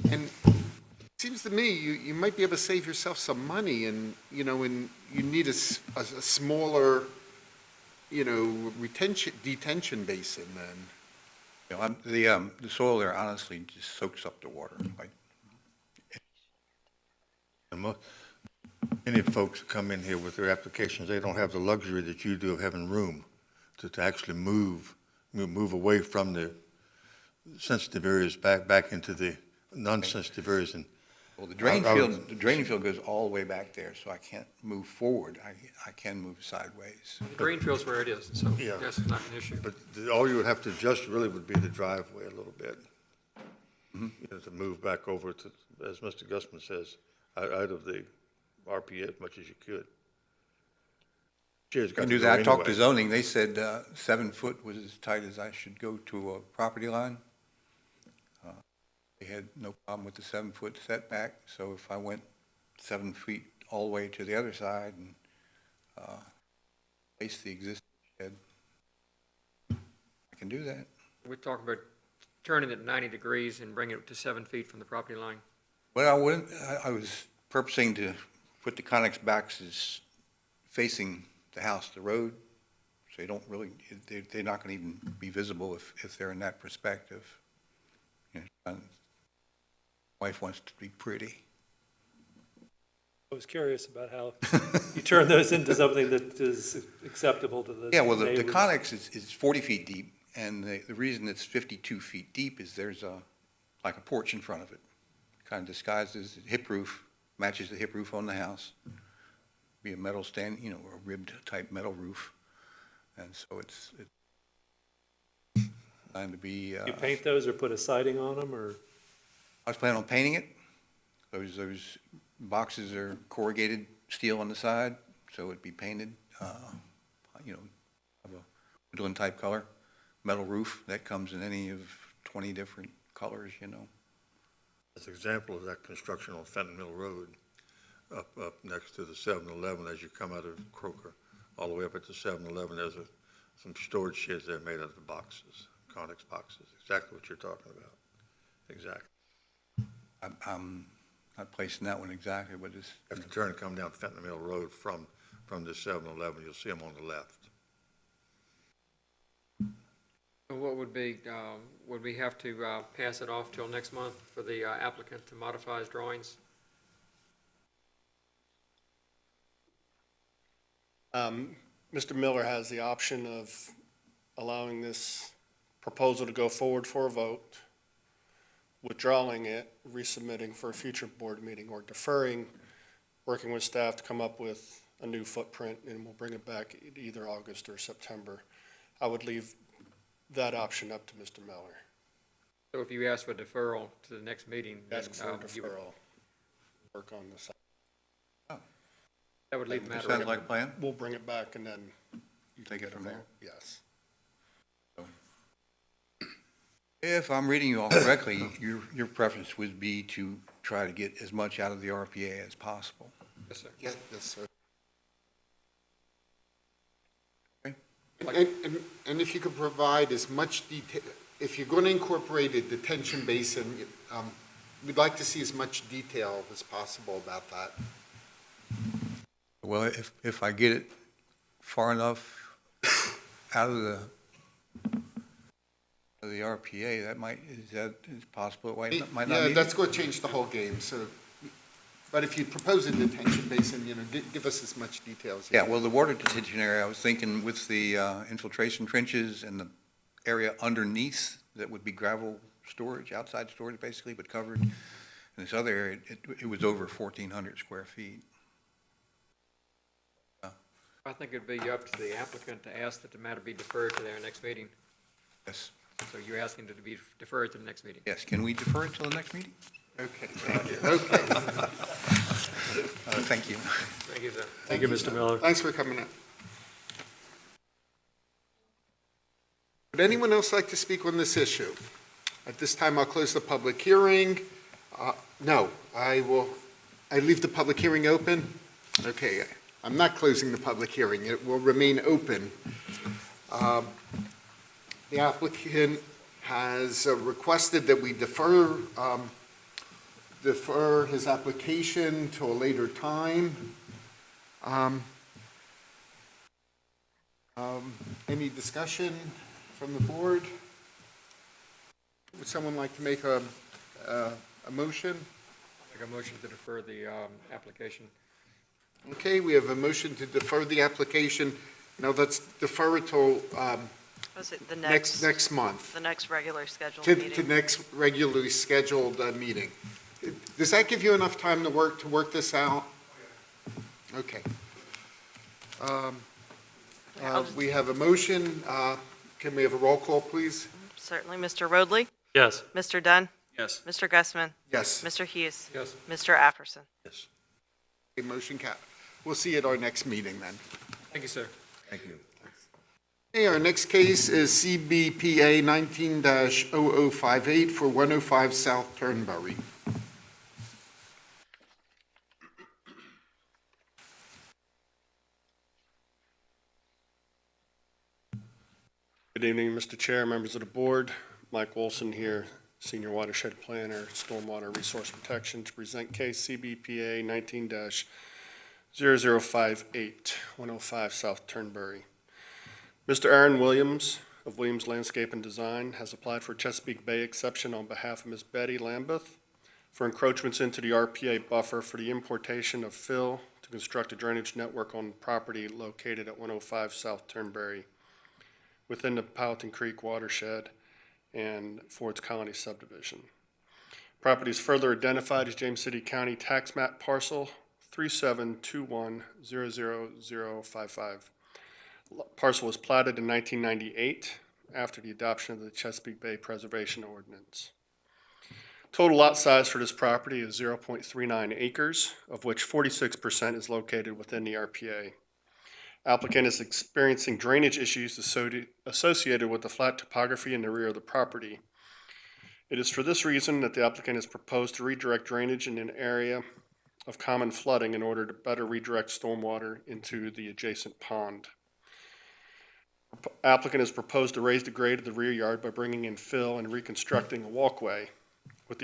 And it seems to me you might be able to save yourself some money, and and you need a smaller detention basin then. The soil there honestly just soaks up the water. And many folks come in here with their applications, they don't have the luxury that you do of having room to actually move away from the sensitive areas back into the non-sensitive areas. And Well, the drain field goes all the way back there, so I can't move forward. I can move sideways. The green field's where it is, so Yeah. that's not an issue. But all you would have to adjust really would be the driveway a little bit. To move back over to, as Mr. Gusman says, out of the RPA as much as you could. I can do that. I talked to zoning. They said 7 foot was as tight as I should go to a property line. They had no problem with the 7 foot setback. So if I went 7 feet all the way to the other side and replace the existing shed. I can do that. We're talking about turning it 90 degrees and bringing it to 7 feet from the property line. Well, I wouldn't, I was purposing to put the Conex boxes facing the house, the road, so they don't really, they're not gonna even be visible if they're in that perspective. You know, wife wants to be pretty. I was curious about how you turn those into something that is acceptable to the Yeah, well, the neighbors. Conex is 40 feet deep, and the reason it's 52 feet deep is there's like a porch in front of it. Kind of disguises the hip roof, matches the hip roof on the house. Be a metal stand, you know, or a ribbed type metal roof. And so it's designed to be. You paint those or put a siding on them, or? I was planning on painting it. Those boxes are corrugated steel on the side, so it'd be painted, you know, of a woodland type color. Metal roof that comes in any of 20 different colors, you know. As an example of that construction on Fenton Mill Road, up next to the 7-Eleven as you come out of Croker, all the way up at the 7-Eleven, there's some storage sheds there made out of the boxes, Conex boxes, exactly what you're talking about, exactly. I'm not placing that one exactly, but it's. If you turn and come down Fenton Mill Road from the 7-Eleven, you'll see them on the left. What would be, would we have to pass it off till next month for the applicant to modify his drawings? Mr. Miller has the option of allowing this proposal to go forward for a vote, withdrawing it, resubmitting for a future board meeting, or deferring, working with staff to come up with a new footprint, and we'll bring it back either August or September. I would leave that option up to Mr. Miller. So if you ask for deferral to the next meeting, then Ask for a you would- deferral, work on this. that would leave the matter. Sounds like a plan? We'll bring it back and then you can Take it get a from vote. there? Yes. If I'm reading you all correctly, your preference would be to try to get as much out of the RPA as possible. Yes, sir. Yes, sir. And if you could provide as much detail, if you're going to incorporate a detention basin, we'd like to see as much detail as possible about that. Well, if I get it far enough out of the RPA, is possible, it might not Yeah, need that's it. going to change the whole game, so, but if you propose a detention basin, give us as much detail as you Yeah, can. well, the water detention area, I was thinking with the infiltration trenches and the area underneath that would be gravel storage, outside storage basically, but covered. In this other area, it was over 1,400 square feet. I think it'd be up to the applicant to ask that the matter be deferred to their next meeting. Yes, So you're asking it to be deferred to the next meeting. yes, can we defer it till the next meeting? Okay, okay. Thank you. Thank you, sir. Thank you, Mr. Miller. Thanks for coming up. Would anyone else like to speak on this issue? At this time, I'll close the public hearing. No, I leave the public hearing open? Okay, I'm not closing the public hearing. It will remain open. The applicant has requested that we defer his application to a later time. Any discussion from the board? Would someone like to make a motion? Make a motion to defer the application. Okay, we have a motion to defer the application. Now let's defer it till Was it the next month, the next regular scheduled to meeting? next regularly scheduled meeting. Does that give you enough time to work this out? Okay. We have a motion. Can we have a roll call, please? Certainly, Mr. Roadley, Yes. Mr. Dunn, Yes. Mr. Gussman, Yes. Mr. Hughes, Yes. Mr. Apperson. Yes. A motion cap. We'll see you at our next meeting then. Thank you, sir. Thank you. Okay, our next case is CBPA 19-0058 for 105 South Turnberry. Good evening, Mr. Chair, members of the board. Mike Wilson here, Senior Watershed Planner, Stormwater Resource Protection, to present case CBPA 19-0058, 105 South Turnberry. Mr. Aaron Williams of Williams Landscape and Design has applied for Chesapeake Bay exception on behalf of Ms. Betty Lambeth for encroachments into the RPA buffer for the importation of fill to construct a drainage network on property located at 105 South Turnberry within the Powhatan Creek watershed and Ford's Colony subdivision. Property is further identified as James City County Tax Map Parcel 3721000055. Parcel was platted in 1998 after the adoption of the Chesapeake Bay Preservation Ordinance. Total lot size for this property is 0.39 acres, of which 46% is located within the RPA. Applicant is experiencing drainage issues associated with the flat topography in the rear of the property. It is for this reason that the applicant has proposed to redirect drainage in an area of common flooding in order to better redirect stormwater into the adjacent pond. Applicant has proposed to raise the grade of the rear yard by bringing in fill and reconstructing a walkway with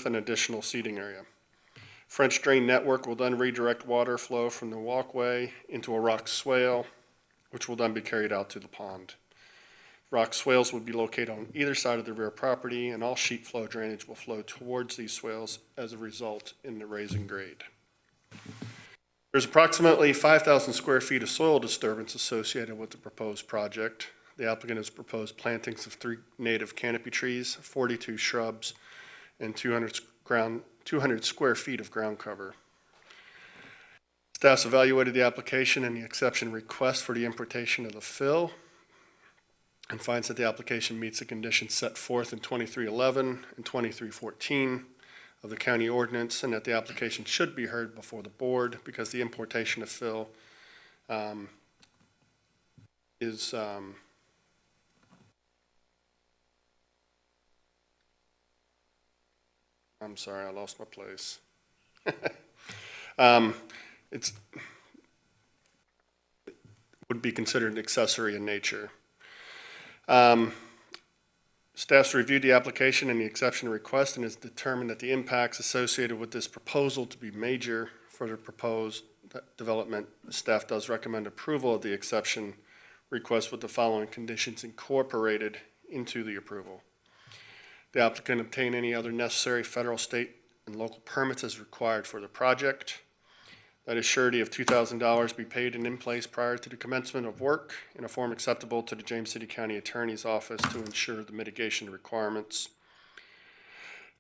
an additional seating area. French drain network will then redirect water flow from the walkway into a rock swale, which will then be carried out to the pond. Rock swales will be located on either side of the rear property, and all sheet flow drainage will flow towards these swales as a result in the raising grade. There's approximately 5,000 square feet of soil disturbance associated with the proposed project. The applicant has proposed plantings of 3 native canopy trees, 42 shrubs, and 200 square feet of ground cover. Staff's evaluated the application and the exception request for the importation of the fill and finds that the application meets the conditions set forth in 2311 and 2314 of the county ordinance, and that the application should be heard before the board because the importation of fill is I'm sorry, I lost my place. It would be considered accessory in nature. Staff's reviewed the application and the exception request and has determined that the impacts associated with this proposal to be major for the proposed development. Staff does recommend approval of the exception request with the following conditions incorporated into the approval. The applicant obtain any other necessary federal, state, and local permits as required for the project. That a surety of $2,000 be paid and in place prior to the commencement of work in a form acceptable to the James City County Attorney's Office to ensure the mitigation requirements.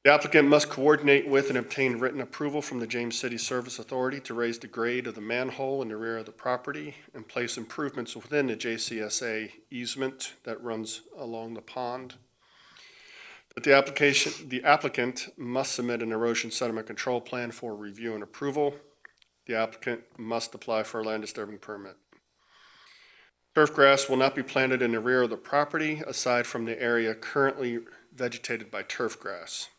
The applicant must coordinate with and obtain written approval from the James City Service Authority to raise the grade of the manhole in the rear of the property and place improvements within the JCSA easement that runs along the pond. But the applicant must submit an erosion sediment control plan for review and approval. The applicant must apply for a land disturbing permit. Turf grass will not be planted in the rear of the property aside from the area currently vegetated by turf grass.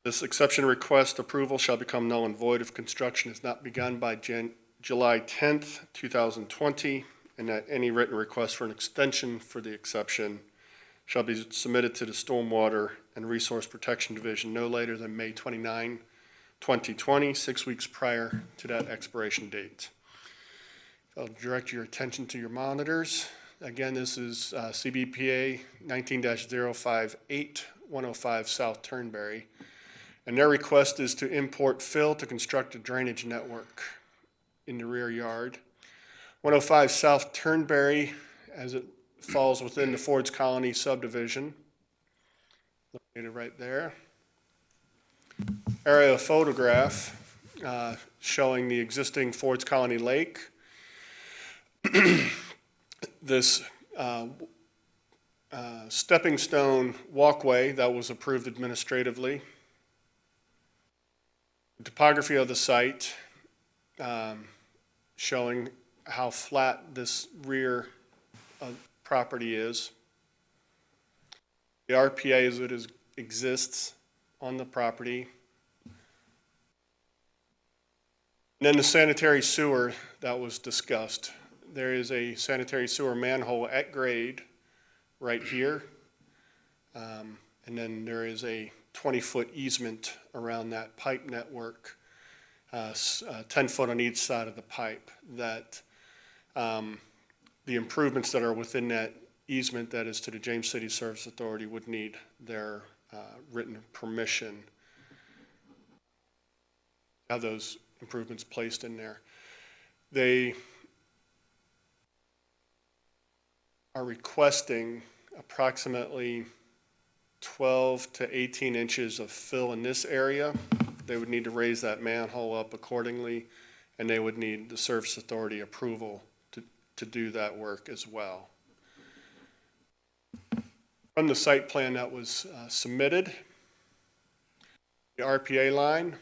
This exception request approval shall become null and void if construction is not begun by July 10th, 2020, and that any written request for an extension for the exception shall be submitted to the Stormwater and Resource Protection Division no later than May 29, 2020, 6 weeks prior to that expiration date. I'll direct your attention to your monitors. Again, this is CBPA 19-058, 105 South Turnberry. And their request is to import fill to construct a drainage network in the rear yard. 105 South Turnberry, as it falls within the Ford's Colony subdivision, located right there. Aerial photograph showing the existing Ford's Colony Lake. This stepping stone walkway that was approved administratively. The topography of the site showing how flat this rear property is. The RPA as it exists on the property. And then the sanitary sewer that was discussed. there is a sanitary sewer manhole at grade right here. And then there is a 20-foot easement around that pipe network, 10 foot on each side of the pipe, that the improvements that are within that easement, that is to the James City Service Authority, would need their written permission to have those improvements placed in there. They are requesting approximately 12 to 18 inches of fill in this area. They would need to raise that manhole up accordingly, and they would need the Service Authority approval to do that work as well. From the site plan that was submitted, the RPA line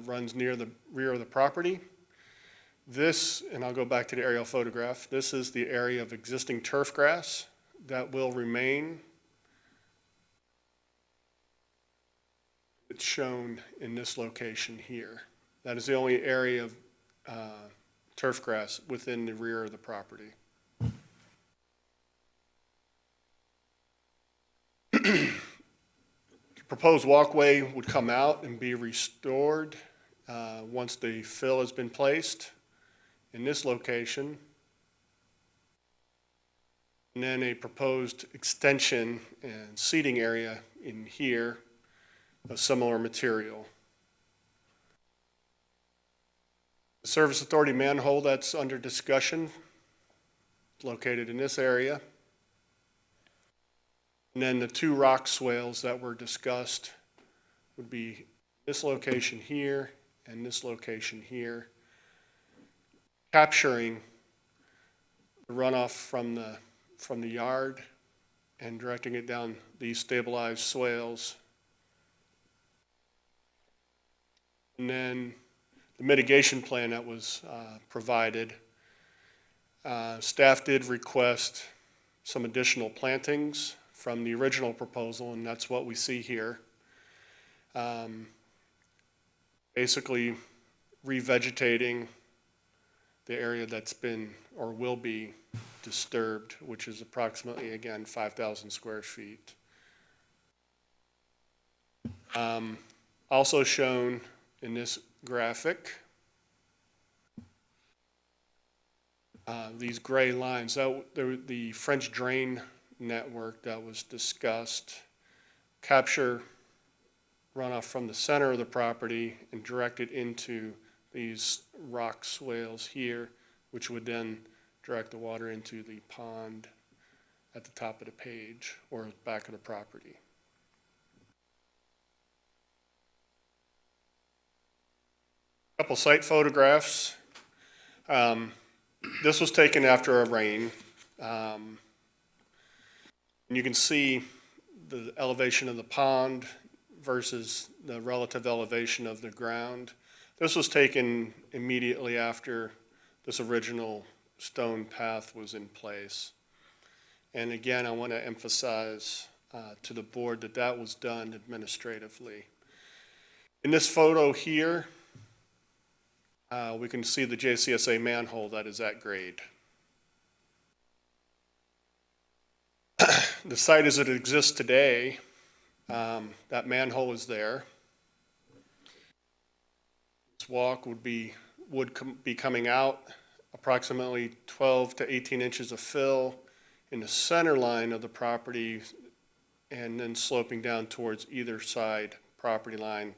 runs near the rear of the property. This, and I'll go back to the aerial photograph, this is the area of existing turf grass that will remain. It's shown in this location here. That is the only area of turf grass within the rear of the property. The proposed walkway would come out and be restored once the fill has been placed in this location. And then a proposed extension and seating area in here of similar material. The Service Authority manhole that's under discussion is located in this area. And then the two rock swales that were discussed would be this location here and this location here, capturing the runoff from the yard and directing it down these stabilized swales. And then the mitigation plan that was provided, staff did request some additional plantings from the original proposal, and that's what we see here. Basically revegetating the area that's been or will be disturbed, which is approximately, again, 5,000 square feet. Also shown in this graphic, these gray lines, the French drain network that was discussed, capture runoff from the center of the property and direct it into these rock swales here, which would then direct the water into the pond at the top of the page or back of the property. Couple site photographs. This was taken after a rain. And you can see the elevation of the pond versus the relative elevation of the ground. This was taken immediately after this original stone path was in place. And again, I want to emphasize to the board that that was done administratively. In this photo here, we can see the JCSA manhole that is at grade. The site as it exists today, that manhole is there. This walk would be coming out approximately 12 to 18 inches of fill in the center line of the property and then sloping down towards either side property line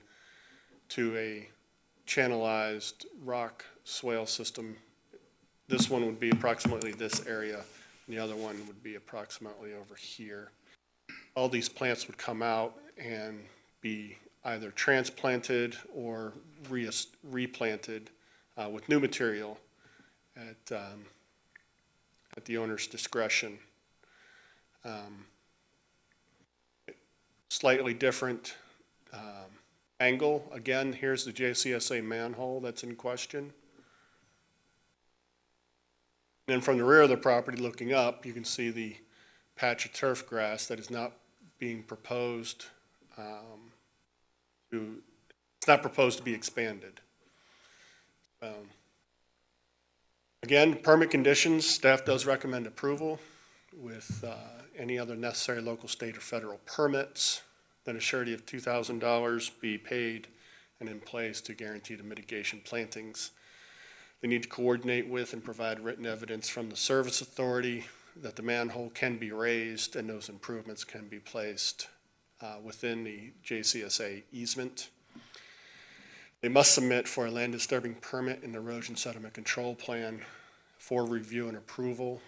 to a channelized rock swale system. This one would be approximately this area, and the other one would be approximately over here. All these plants would come out and be either transplanted or replanted with new material at the owner's discretion. Slightly different angle. Again, here's the JCSA manhole that's in question. And then from the rear of the property looking up, you can see the patch of turf grass that is not being proposed it's not proposed to be expanded. Again, Again, permit conditions, staff does recommend approval with any other necessary local, state, or federal permits. Then a surety of $2,000 be paid and in place to guarantee the mitigation plantings. They need to coordinate with and provide written evidence from the service authority that the manhole can be raised and those improvements can be placed within the JCSA easement. They must submit for a land disturbing permit and erosion sediment control plan for review and approval.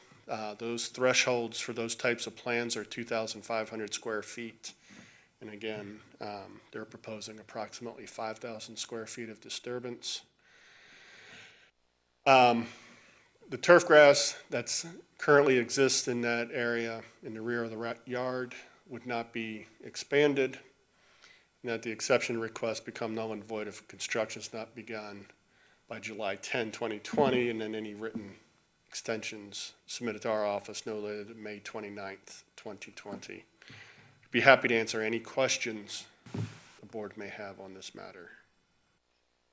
Those thresholds for those types of plans are 2,500 square feet. And again, they're proposing approximately 5,000 square feet of disturbance. The turf grass that's currently exists in that area in the rear of the yard would not be expanded, and that the exception request become null and void if construction is not begun by July 10, 2020, and then any written extensions submitted to our office no later than May 29th, 2020. Be happy to answer any questions the board may have on this matter.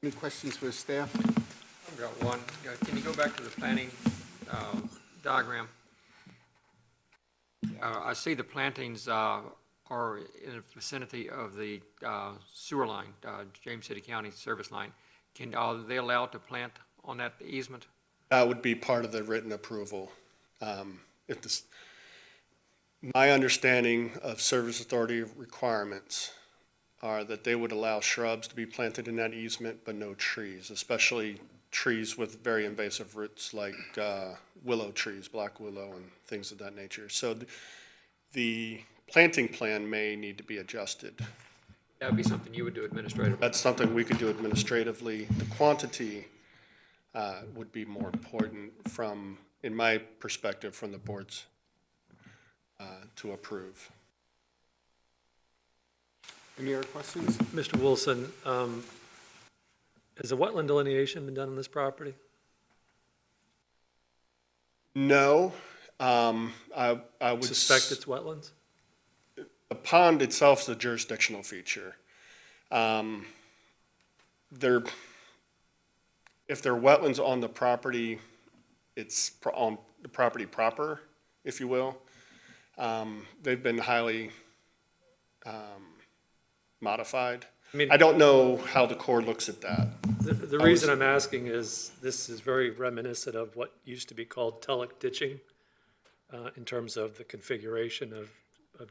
Any questions for staff? I've got one. Can you go back to the planting diagram? I see the plantings are in the vicinity of the sewer line, James City County service line. Are they allowed to plant on that easement? That would be part of the written approval. My understanding of service authority requirements are that they would allow shrubs to be planted in that easement, but no trees, especially trees with very invasive roots like willow trees, black willow, and things of that nature. So the planting plan may need to be adjusted. That would be something you would do administratively. That's something we could do administratively. The quantity would be more important from, in my perspective, from the boards to approve. Any other questions? Mr. Wilson, has a wetland delineation been done on this property? No, I would Suspect it's wetlands? The pond itself is a jurisdictional feature. If there are wetlands on the property, it's on the property proper, if you will. They've been highly modified. I don't know how the Corps looks at that. The reason I'm asking is this is very reminiscent of what used to be called telec ditching in terms of the configuration of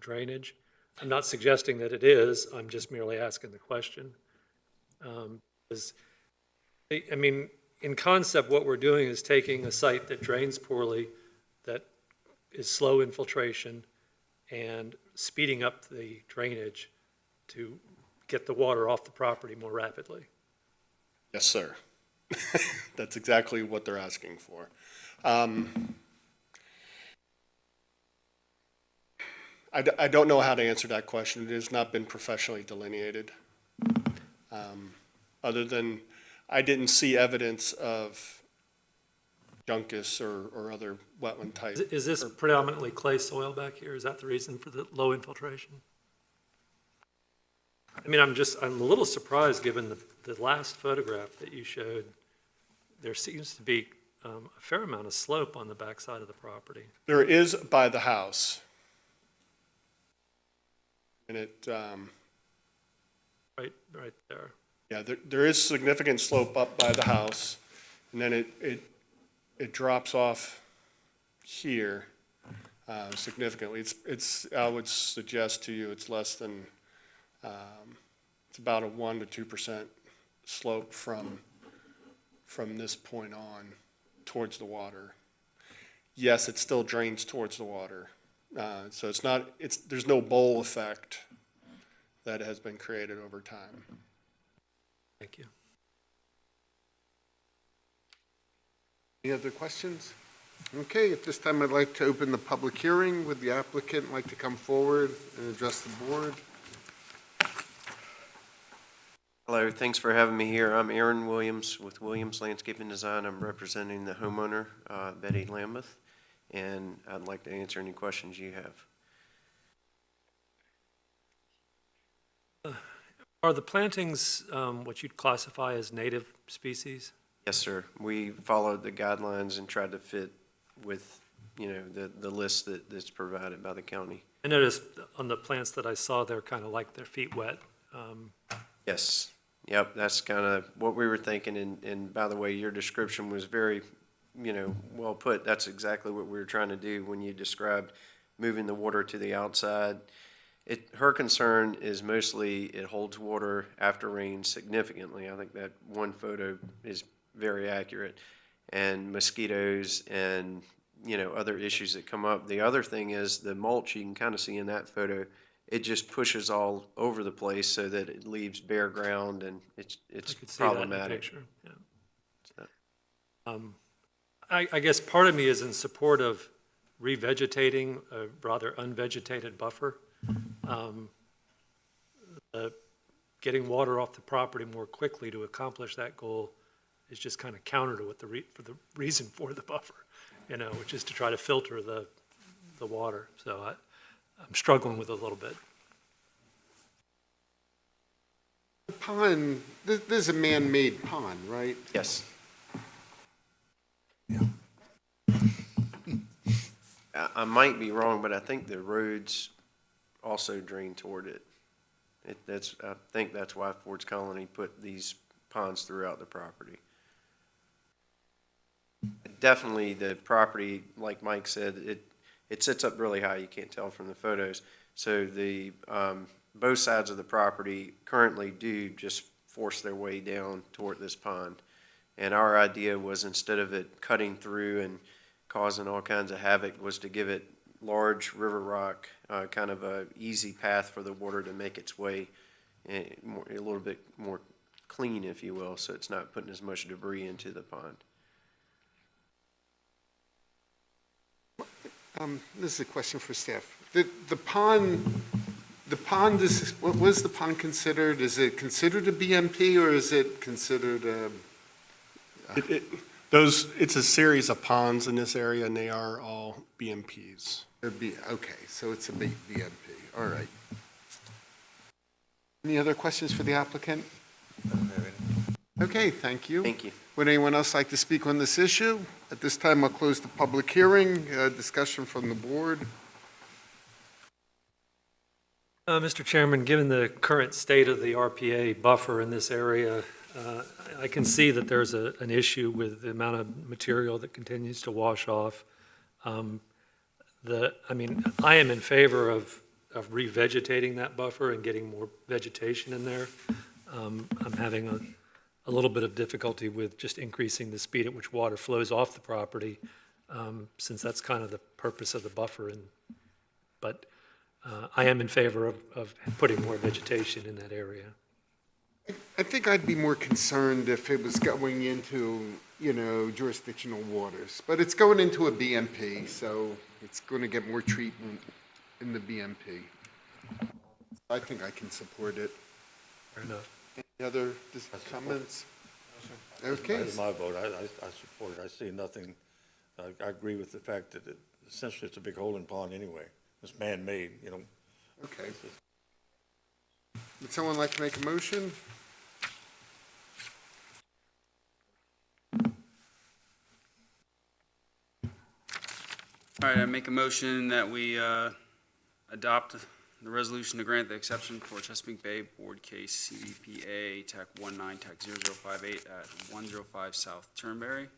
drainage. I'm not suggesting that it is, I'm just merely asking the question. In concept, what we're doing is taking a site that drains poorly, that is slow infiltration, and speeding up the drainage to get the water off the property more rapidly. Yes, sir. That's exactly what they're asking for. I don't know how to answer that question. It has not been professionally delineated. Other than, I didn't see evidence of juncus or other wetland type. Is this predominantly clay soil back here? Is that the reason for the low infiltration? I'm a little surprised given the last photograph that you showed. There seems to be a fair amount of slope on the backside of the property. There is by the house. And it, Right there. yeah, there is significant slope up by the house, and then it drops off here significantly. It's I would suggest to you it's less than, it's about a 1 to 2% slope from this point on towards the water. Yes, it still drains towards the water. So there's no bowl effect that has been created over time. Thank you. Any other questions? Okay, at this time, I'd like to open the public hearing. Would the applicant like to come forward and address the board? Hello, thanks for having me here. I'm Aaron Williams with Williams Landscaping Design. I'm representing the homeowner, Betty Lambeth, and I'd like to answer any questions you have. Are the plantings what you'd classify as native species? Yes, sir. We followed the guidelines and tried to fit with, the list that's provided by the county. I noticed on the plants that I saw, they're kind of like their feet wet. Yes. Yep, that's kind of what we were thinking, and by the way, your description was very, well put. That's exactly what we were trying to do when you described moving the water to the outside. Her concern is mostly it holds water after rain significantly. I think that one photo is very accurate. And mosquitoes and, other issues that come up. The other thing is the mulch, you can kind of see in that photo, it just pushes all over the place so that it leaves bare ground, and it's I could see that in the problematic. picture, yeah. So- I guess part of me is in support of revegetating a rather unvegetated buffer. Getting water off the property more quickly to accomplish that goal is just kind of counter to what the reason for the buffer, which is to try to filter the water. So I'm struggling with it a little bit. The pond, there's a man-made pond, right? Yes. I might be wrong, but I think the roads also drain toward it. I think that's why Ford's Colony put these ponds throughout the property. Definitely the property, like Mike said, it sits up really high. You can't tell from the photos. So both sides of the property currently do just force their way down toward this pond. And our idea was, instead of it cutting through and causing all kinds of havoc, was to give it large river rock, kind of a easy path for the water to make its way, a little bit more clean, if you will, so it's not putting as much debris into the pond. This is a question for staff. The pond is, what was the pond considered? Is it considered a BMP, or is it considered a? It's a series of ponds in this area, and they are all BMPs. Okay, so it's a BMP, all right. Any other questions for the applicant? Okay, thank you. Thank you. Would anyone else like to speak on this issue? At this time, I'll close the public hearing. Discussion from the board. Mr. Chairman, given the current state of the RPA buffer in this area, I can see that there's an issue with the amount of material that continues to wash off. I am in favor of revegetating that buffer and getting more vegetation in there. I'm having a little bit of difficulty with just increasing the speed at which water flows off the property, since that's kind of the purpose of the buffer. But I am in favor of putting more vegetation in that area. I think I'd be more concerned if it was going into, jurisdictional waters. But it's going into a BMP, so it's going to get more treatment in the BMP. I think I can support it. Fair enough. Any other comments? Okay. That's my vote. I support it. I see nothing. I agree with the fact that essentially it's a big holding pond anyway. It's man-made, Okay. Would someone like to make a motion? All right, I make a motion that we adopt the resolution to grant the exception for Chesapeake Bay Board Case CBPA TAC 19 TAC 0058 at 105 South Turnberry.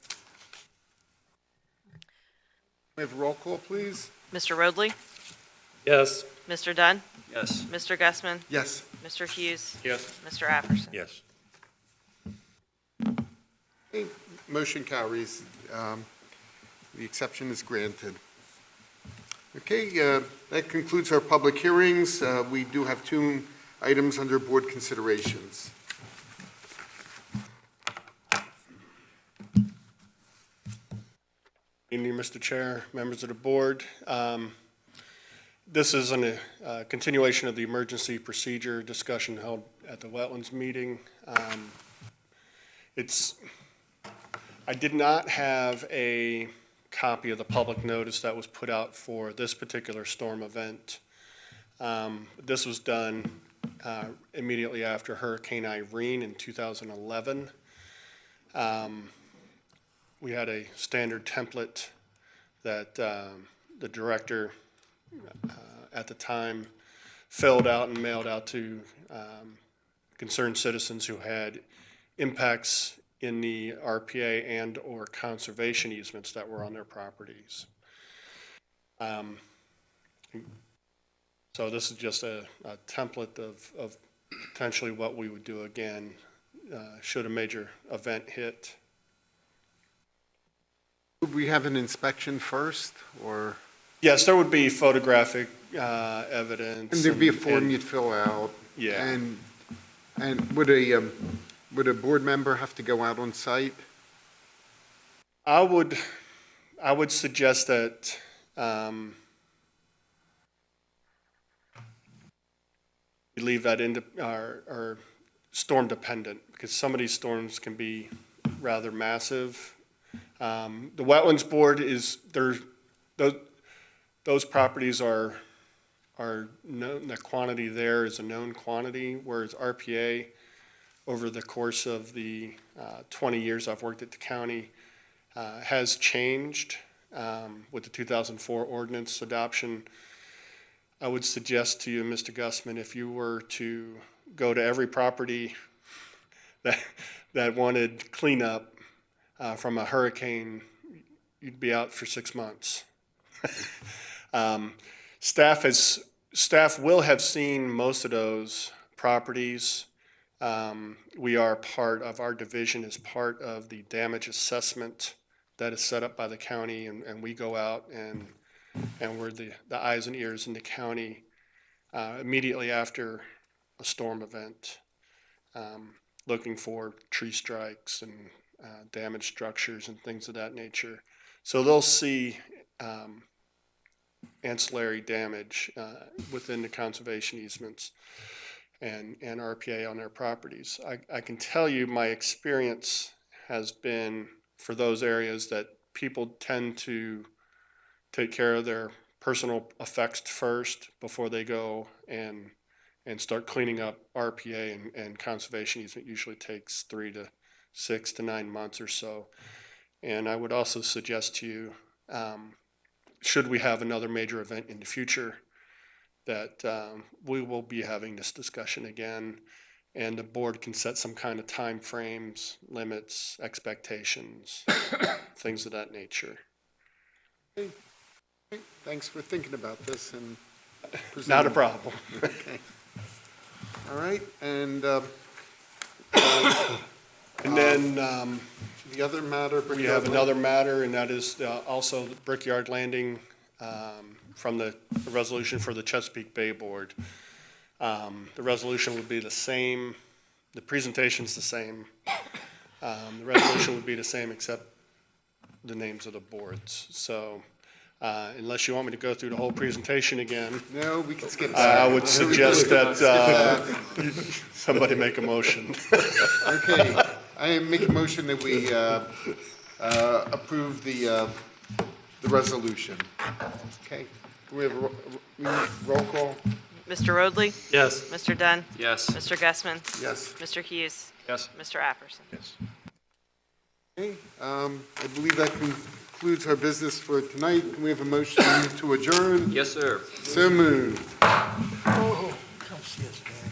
We have a roll call, please. Mr. Roadley? Yes. Mr. Dunn? Yes. Mr. Gussman? Yes. Mr. Hughes? Yes. Mr. Apperson? Yes. Okay, motion carries. The exception is granted. Okay, that concludes our public hearings. We do have 2 items under board considerations. Evening, Mr. Chair, members of the board. This is a continuation of the emergency procedure discussion held at the wetlands meeting. I did not have a copy of the public notice that was put out for this particular storm event. This was done immediately after Hurricane Irene in 2011. We had a standard template that the director at the time filled out and mailed out to concerned citizens who had impacts in the RPA and/or conservation easements that were on their properties. So this is just a template of potentially what we would do again should a major event hit. Would we have an inspection first, or? Yes, there would be photographic evidence. And there'd be a form and- you'd fill out? Yeah. And would a board member have to go out on site? I would suggest that you leave that or storm dependent, because some of these storms can be rather massive. The Wetlands Board those properties are known, the quantity there is a known quantity, whereas RPA, over the course of the 20 years I've worked at the county, has changed with the 2004 ordinance adoption. I would suggest to you, Mr. Gussman, if you were to go to every property that wanted cleanup from a hurricane, you'd be out for 6 months. Staff will have seen most of those properties. We are part of, our division is part of the damage assessment that is set up by the county, and we go out and we're the eyes and ears in the county immediately after a storm event, looking for tree strikes and damaged structures and things of that nature. So they'll see ancillary damage within the conservation easements and RPA on their properties. I can tell you my experience has been for those areas that people tend to take care of their personal effects first before they go and start cleaning up RPA and conservation easement. Usually takes 3 to 6 to 9 months or so. And I would also suggest to you, should we have another major event in the future, that we will be having this discussion again, and the board can set some kind of time frames, limits, expectations, things of that nature. Thanks for thinking about this and presenting. Not a problem. Okay. All right, and then the other matter. we have another matter, and that is also the Brickyard Landing from the resolution for the Chesapeake Bay Board. The resolution would be the same, the presentation's the same. The resolution would be the same except the names of the boards. So unless you want me to go through the whole presentation again, No, we can skip I that. would suggest that somebody make a motion. Okay, I make a motion that we approve the resolution. Okay, can we have a roll call? Mr. Roadley? Yes. Mr. Dunn? Yes. Mr. Gussman? Yes. Mr. Hughes? Yes. Mr. Apperson? Yes. Okay, I believe that concludes our business for tonight. Can we have a motion to adjourn? Yes, sir. So moved. Come see us, man.